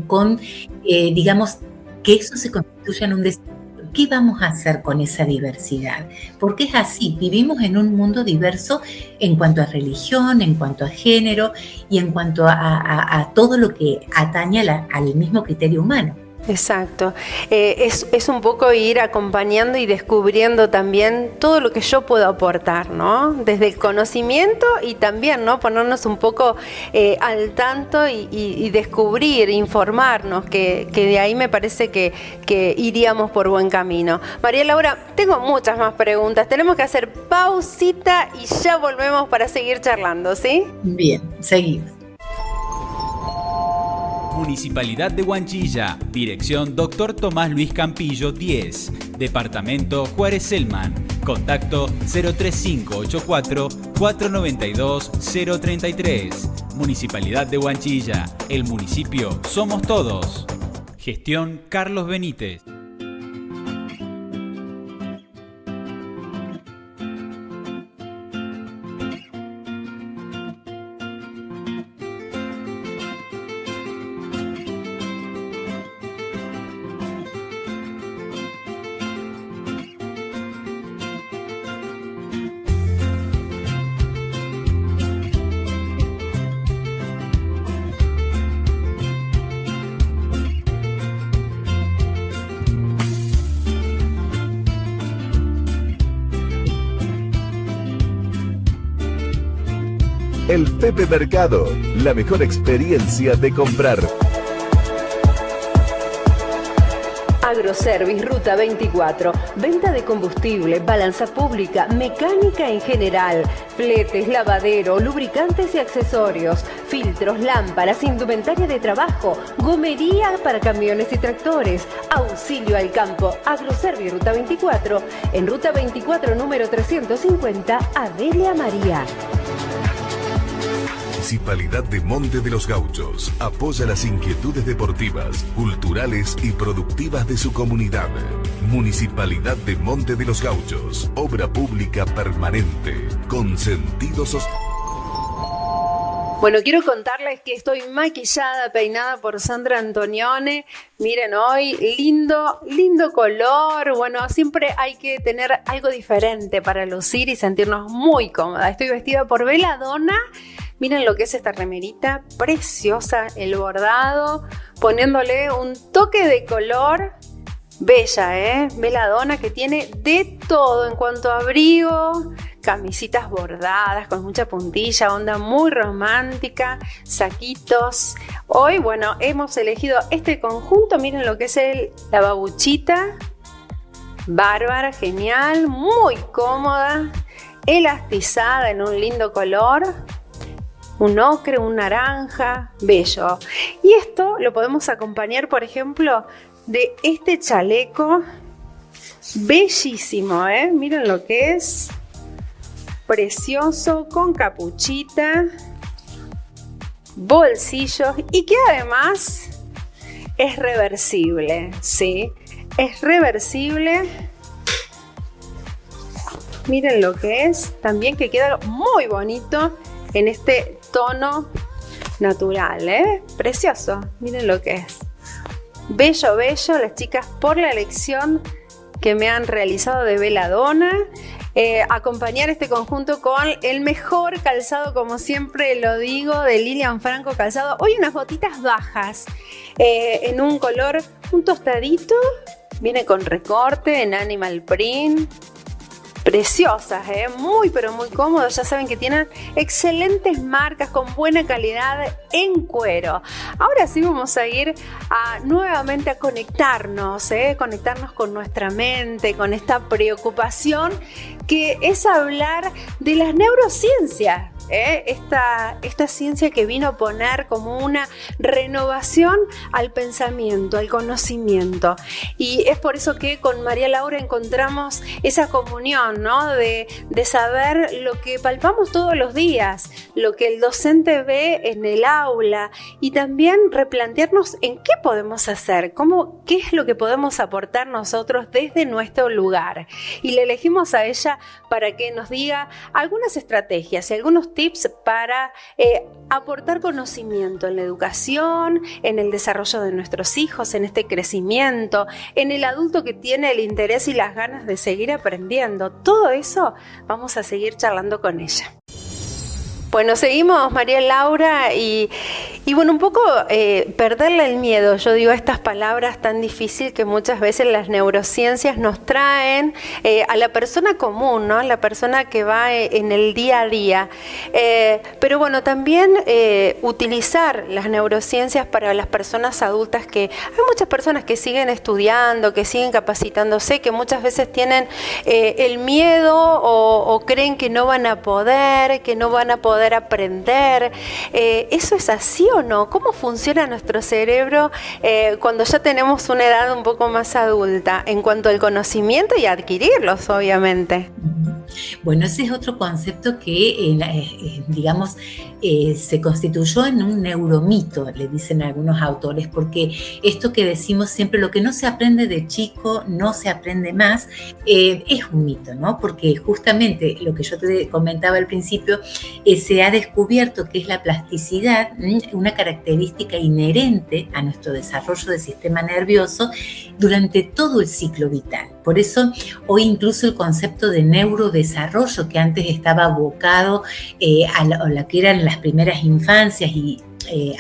con, digamos, que eso se constituya en un desafío. ¿Qué vamos a hacer con esa diversidad? Porque es así, vivimos en un mundo diverso en cuanto a religión, en cuanto a género y en cuanto a todo lo que atañe al mismo criterio humano. Exacto. Es un poco ir acompañando y descubriendo también todo lo que yo puedo aportar, ¿no? Desde el conocimiento y también, ¿no? Ponernos un poco al tanto y descubrir, informarnos, que de ahí me parece que iríamos por buen camino. María Laura, tengo muchas más preguntas. Tenemos que hacer pausita y ya volvemos para seguir charlando, ¿sí? Bien, seguimos. Municipalidad de Huanchilla, dirección Dr. Tomás Luis Campillo 10, Departamento Juárez Selman, contacto 03584 492 033. Municipalidad de Huanchilla, el municipio somos todos. Gestión Carlos Benítez. El Pepe Mercado, la mejor experiencia de comprar. Agroservice Ruta 24, venta de combustible, balanza pública, mecánica en general, fletes, lavadero, lubricantes y accesorios, filtros, lámparas, indumentaria de trabajo, gomería para camiones y tractores, auxilio al campo. Agroservice Ruta 24, en Ruta 24 número 350, Adelia María. Municipalidad de Monte de los Gauchos apoya las inquietudes deportivas, culturales y productivas de su comunidad. Municipalidad de Monte de los Gauchos, obra pública permanente, con sentido social. Bueno, quiero contarles que estoy maquillada, peinada por Sandra Antonione. Miren, hoy lindo color. Bueno, siempre hay que tener algo diferente para lucir y sentirnos muy cómoda. Estoy vestida por Belladonna. Miren lo que es esta remerita, preciosa, el bordado, poniéndole un toque de color. Bella, Belladonna, que tiene de todo en cuanto a abrigo, camisitas bordadas con mucha puntilla, onda muy romántica, saquitos. Hoy, bueno, hemos elegido este conjunto. Miren lo que es la babuchita. Bárbara, genial, muy cómoda, elastizada en un lindo color. un ocre, un naranja, bello. Y esto lo podemos acompañar, por ejemplo, de este chaleco bellísimo, ¿eh? Miren lo que es, precioso, con capuchita, bolsillos y que además es reversible, ¿sí? Es reversible. Miren lo que es, también que queda muy bonito en este tono natural, ¿eh? Precioso, miren lo que es. Bello, bello, las chicas, por la elección que me han realizado de Belladonna. Acompañar este conjunto con el mejor calzado, como siempre lo digo, de Lilian Franco Calzado. Hoy unas botitas bajas en un color, un tostadito, viene con recorte en animal print. Preciosas, muy pero muy cómodos. Ya saben que tienen excelentes marcas con buena calidad en cuero. Ahora sí vamos a ir nuevamente a conectarnos, conectarnos con nuestra mente, con esta preocupación que es hablar de las neurociencias. Esta ciencia que vino a poner como una renovación al pensamiento, al conocimiento. Y es por eso que con María Laura encontramos esa comunión, ¿no? De saber lo que palpamos todos los días, lo que el docente ve en el aula, y también replantearnos en qué podemos hacer, qué es lo que podemos aportar nosotros desde nuestro lugar. Y le elegimos a ella para que nos diga algunas estrategias y algunos tips para aportar conocimiento en la educación, en el desarrollo de nuestros hijos, en este crecimiento, en el adulto que tiene el interés y las ganas de seguir aprendiendo. Todo eso vamos a seguir charlando con ella. Bueno, seguimos, María Laura, y bueno, un poco perderle el miedo, yo digo, a estas palabras tan difíciles que muchas veces las neurociencias nos traen a la persona común, ¿no? La persona que va en el día a día. Pero bueno, también utilizar las neurociencias para las personas adultas, que hay muchas personas que siguen estudiando, que siguen capacitándose, que muchas veces tienen el miedo o creen que no van a poder, aprender. ¿Eso es así o no? ¿Cómo funciona nuestro cerebro cuando ya tenemos una edad un poco más adulta en cuanto al conocimiento y adquirirlos, obviamente? Bueno, ese es otro concepto que, digamos, se constituyó en un neuromito, le dicen algunos autores, porque esto que decimos siempre, lo que no se aprende de chico no se aprende más, es un mito, ¿no? Porque justamente lo que yo te comentaba al principio, se ha descubierto que es la plasticidad, una característica inherente a nuestro desarrollo del sistema nervioso durante todo el ciclo vital. Por eso hoy incluso el concepto de neurodesarrollo, que antes estaba abocado a la que eran las primeras infancias y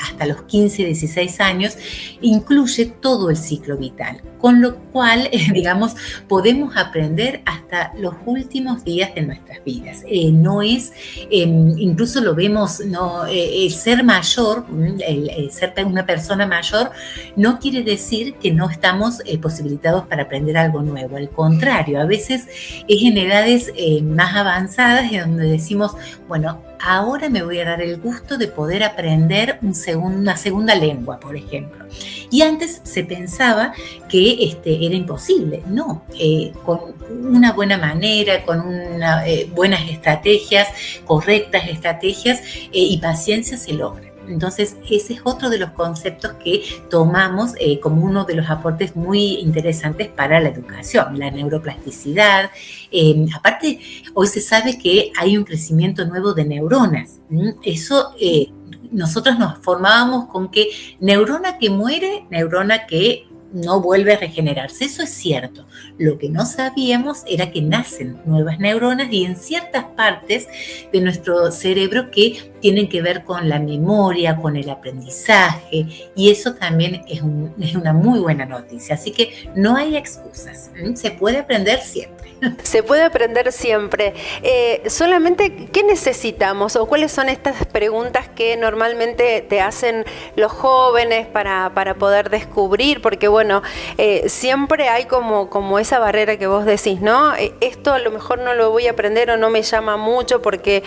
hasta los 15, 16 años, incluye todo el ciclo vital, con lo cual, digamos, podemos aprender hasta los últimos días de nuestras vidas. No es, incluso lo vemos, ¿no? El ser mayor, el ser una persona mayor, no quiere decir que no estamos posibilitados para aprender algo nuevo. Al contrario, a veces es en edades más avanzadas en donde decimos, bueno, ahora me voy a dar el gusto de poder aprender una segunda lengua, por ejemplo. Y antes se pensaba que era imposible. No, con una buena manera, con buenas estrategias, correctas estrategias y paciencia se logra. Entonces, ese es otro de los conceptos que tomamos como uno de los aportes muy interesantes para la educación, la neuroplasticidad. Aparte, hoy se sabe que hay un crecimiento nuevo de neuronas. Eso, nosotros nos formábamos con que neurona que muere, neurona que no vuelve a regenerarse. Eso es cierto. Lo que no sabíamos era que nacen nuevas neuronas y en ciertas partes de nuestro cerebro que tienen que ver con la memoria, con el aprendizaje, y eso también es una muy buena noticia. Así que no hay excusas. Se puede aprender siempre. Se puede aprender siempre. Solamente, ¿qué necesitamos o cuáles son estas preguntas que normalmente te hacen los jóvenes para poder descubrir? Porque bueno, siempre hay como esa barrera que vos decís, ¿no? Esto a lo mejor no lo voy a aprender o no me llama mucho porque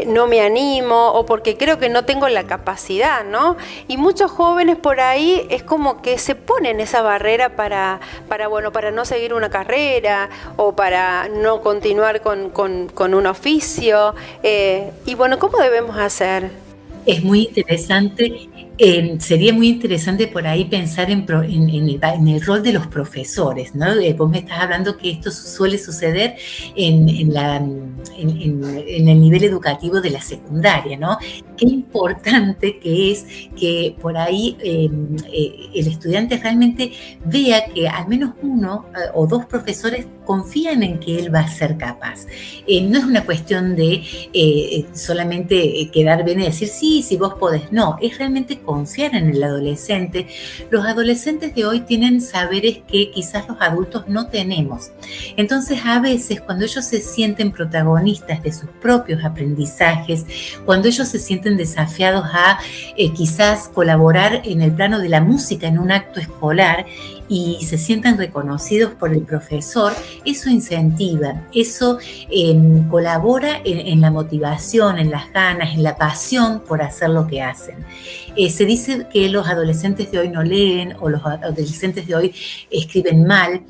no me animo o porque creo que no tengo la capacidad, ¿no? Y muchos jóvenes por ahí es como que se ponen esa barrera para no seguir una carrera o para no continuar con un oficio. Y bueno, ¿cómo debemos hacer? Es muy interesante. Sería muy interesante por ahí pensar en el rol de los profesores, ¿no? Vos me estás hablando que esto suele suceder en el nivel educativo de la secundaria, ¿no? Qué importante que es que por ahí el estudiante realmente vea que al menos uno o dos profesores confían en que él va a ser capaz. No es una cuestión de solamente quedar bien y decir sí, vos podés. No, es realmente confiar en el adolescente. Los adolescentes de hoy tienen saberes que quizás los adultos no tenemos. Entonces, a veces, cuando ellos se sienten protagonistas de sus propios aprendizajes, cuando ellos se sienten desafiados a quizás colaborar en el plano de la música en un acto escolar y se sientan reconocidos por el profesor, eso incentiva, eso colabora en la motivación, en las ganas, en la pasión por hacer lo que hacen. Se dice que los adolescentes de hoy no leen o los adolescentes de hoy escriben mal.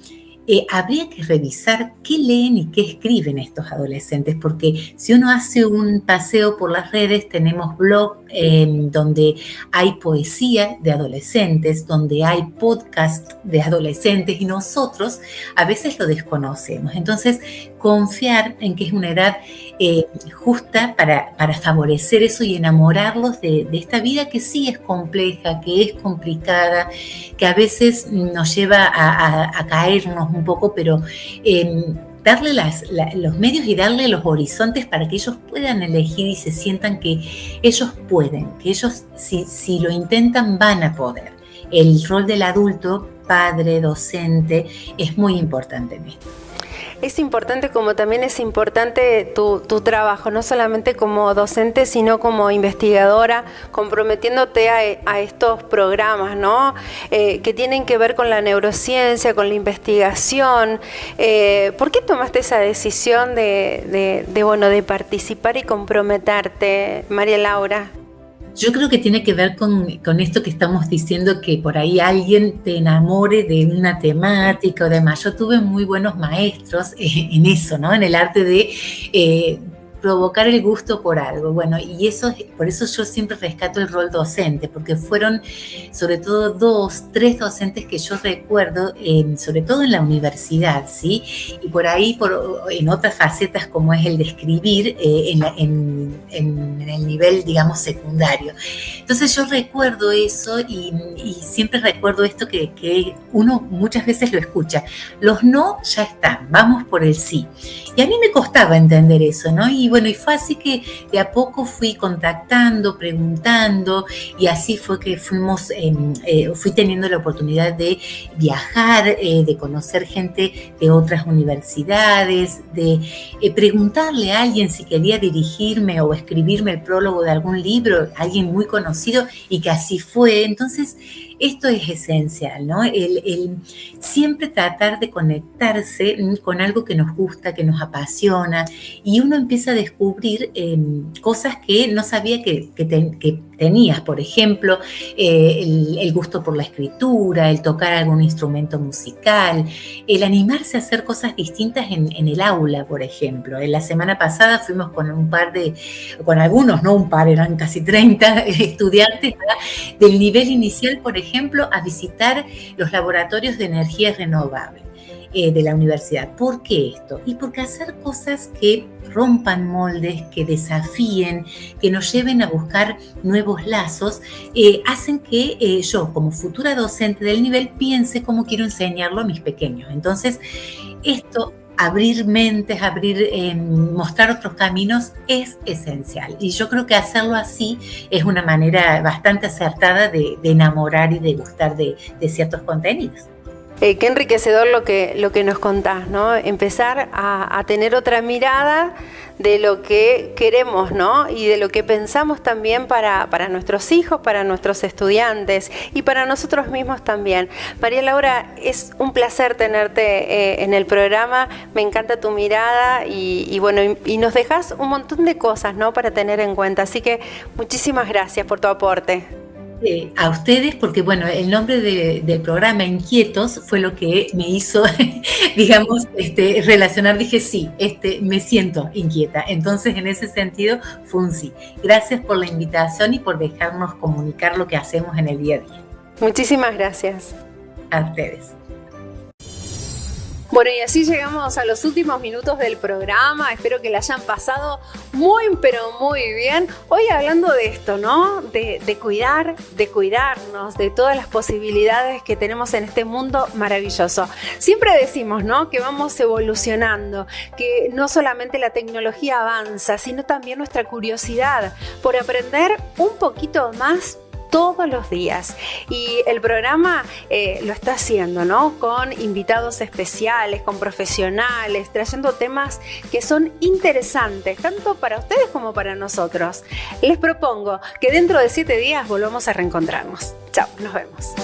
Habría que revisar qué leen y qué escriben estos adolescentes, porque si uno hace un paseo por las redes, tenemos blog donde hay poesía de adolescentes, donde hay podcast de adolescentes y nosotros a veces lo desconocemos. Entonces, confiar en que es una edad justa para favorecer eso y enamorarlos de esta vida que sí es compleja, que es complicada, que a veces nos lleva a caernos un poco, pero darle los medios y darle los horizontes para que ellos puedan elegir y se sientan que ellos pueden, que ellos si lo intentan van a poder. El rol del adulto, padre, docente, es muy importante en esto. Es importante, como también es importante tu trabajo, no solamente como docente, sino como investigadora, comprometiéndote a estos programas, ¿no? Que tienen que ver con la neurociencia, con la investigación. ¿Por qué tomaste esa decisión de participar y comprometerte, María Laura? Yo creo que tiene que ver con esto que estamos diciendo, que por ahí alguien te enamore de una temática o demás. Yo tuve muy buenos maestros en eso, ¿no? En el arte de provocar el gusto por algo. Bueno, y por eso yo siempre rescato el rol docente, porque fueron sobre todo 2, 3 docentes que yo recuerdo, sobre todo en la universidad, ¿sí? Y por ahí, en otras facetas como es el de escribir en el nivel, digamos, secundario. Entonces yo recuerdo eso y siempre recuerdo esto que uno muchas veces lo escucha. Los no ya están, vamos por el sí. Y a mí me costaba entender eso, ¿no? Y bueno, y fue así que de a poco fui contactando, preguntando, y así fue que fui teniendo la oportunidad de viajar, de conocer gente de otras universidades, de preguntarle a alguien si quería dirigirme o escribirme el prólogo de algún libro, alguien muy conocido, y que así fue. Entonces, esto es esencial, ¿no? El siempre tratar de conectarse con algo que nos gusta, que nos apasiona, y uno empieza a descubrir cosas que no sabía que tenías. Por ejemplo, el gusto por la escritura, el tocar algún instrumento musical, el animarse a hacer cosas distintas en el aula, por ejemplo. La semana pasada fuimos con algunos, no un par, eran casi 30 estudiantes del nivel inicial, por ejemplo, a visitar los laboratorios de energía renovable de la universidad. ¿Por qué esto? Y porque hacer cosas que rompan moldes, que desafíen, que nos lleven a buscar nuevos lazos, hacen que yo, como futura docente del nivel, piense cómo quiero enseñarlo a mis pequeños. Entonces, esto, abrir mentes, mostrar otros caminos es esencial. Y yo creo que hacerlo así es una manera bastante acertada de enamorar y de gustar de ciertos contenidos. Qué enriquecedor lo que nos contás, ¿no? Empezar a tener otra mirada de lo que queremos, ¿no? Y de lo que pensamos también para nuestros hijos, para nuestros estudiantes y para nosotros mismos también. María Laura, es un placer tenerte en el programa, me encanta tu mirada y nos dejas un montón de cosas, ¿no? Para tener en cuenta, así que muchísimas gracias por tu aporte. A ustedes, porque bueno, el nombre del programa Inquietos fue lo que me hizo, digamos, relacionar. Dije, sí, me siento inquieta. Entonces, en ese sentido, fue un sí. Gracias por la invitación y por dejarnos comunicar lo que hacemos en el día a día. Muchísimas gracias. A ustedes. Bueno, y así llegamos a los últimos minutos del programa. Espero que la hayan pasado muy, pero muy bien. Hoy hablando de esto, ¿no? De cuidarnos, de todas las posibilidades que tenemos en este mundo maravilloso. Siempre decimos, ¿no? Que vamos evolucionando, que no solamente la tecnología avanza, sino también nuestra curiosidad por aprender un poquito más todos los días, y el programa lo está haciendo, ¿no? Con invitados especiales, con profesionales, trayendo temas que son interesantes tanto para ustedes como para nosotros. Les propongo que dentro de 7 días volvamos a reencontrarnos. Chao, nos vemos.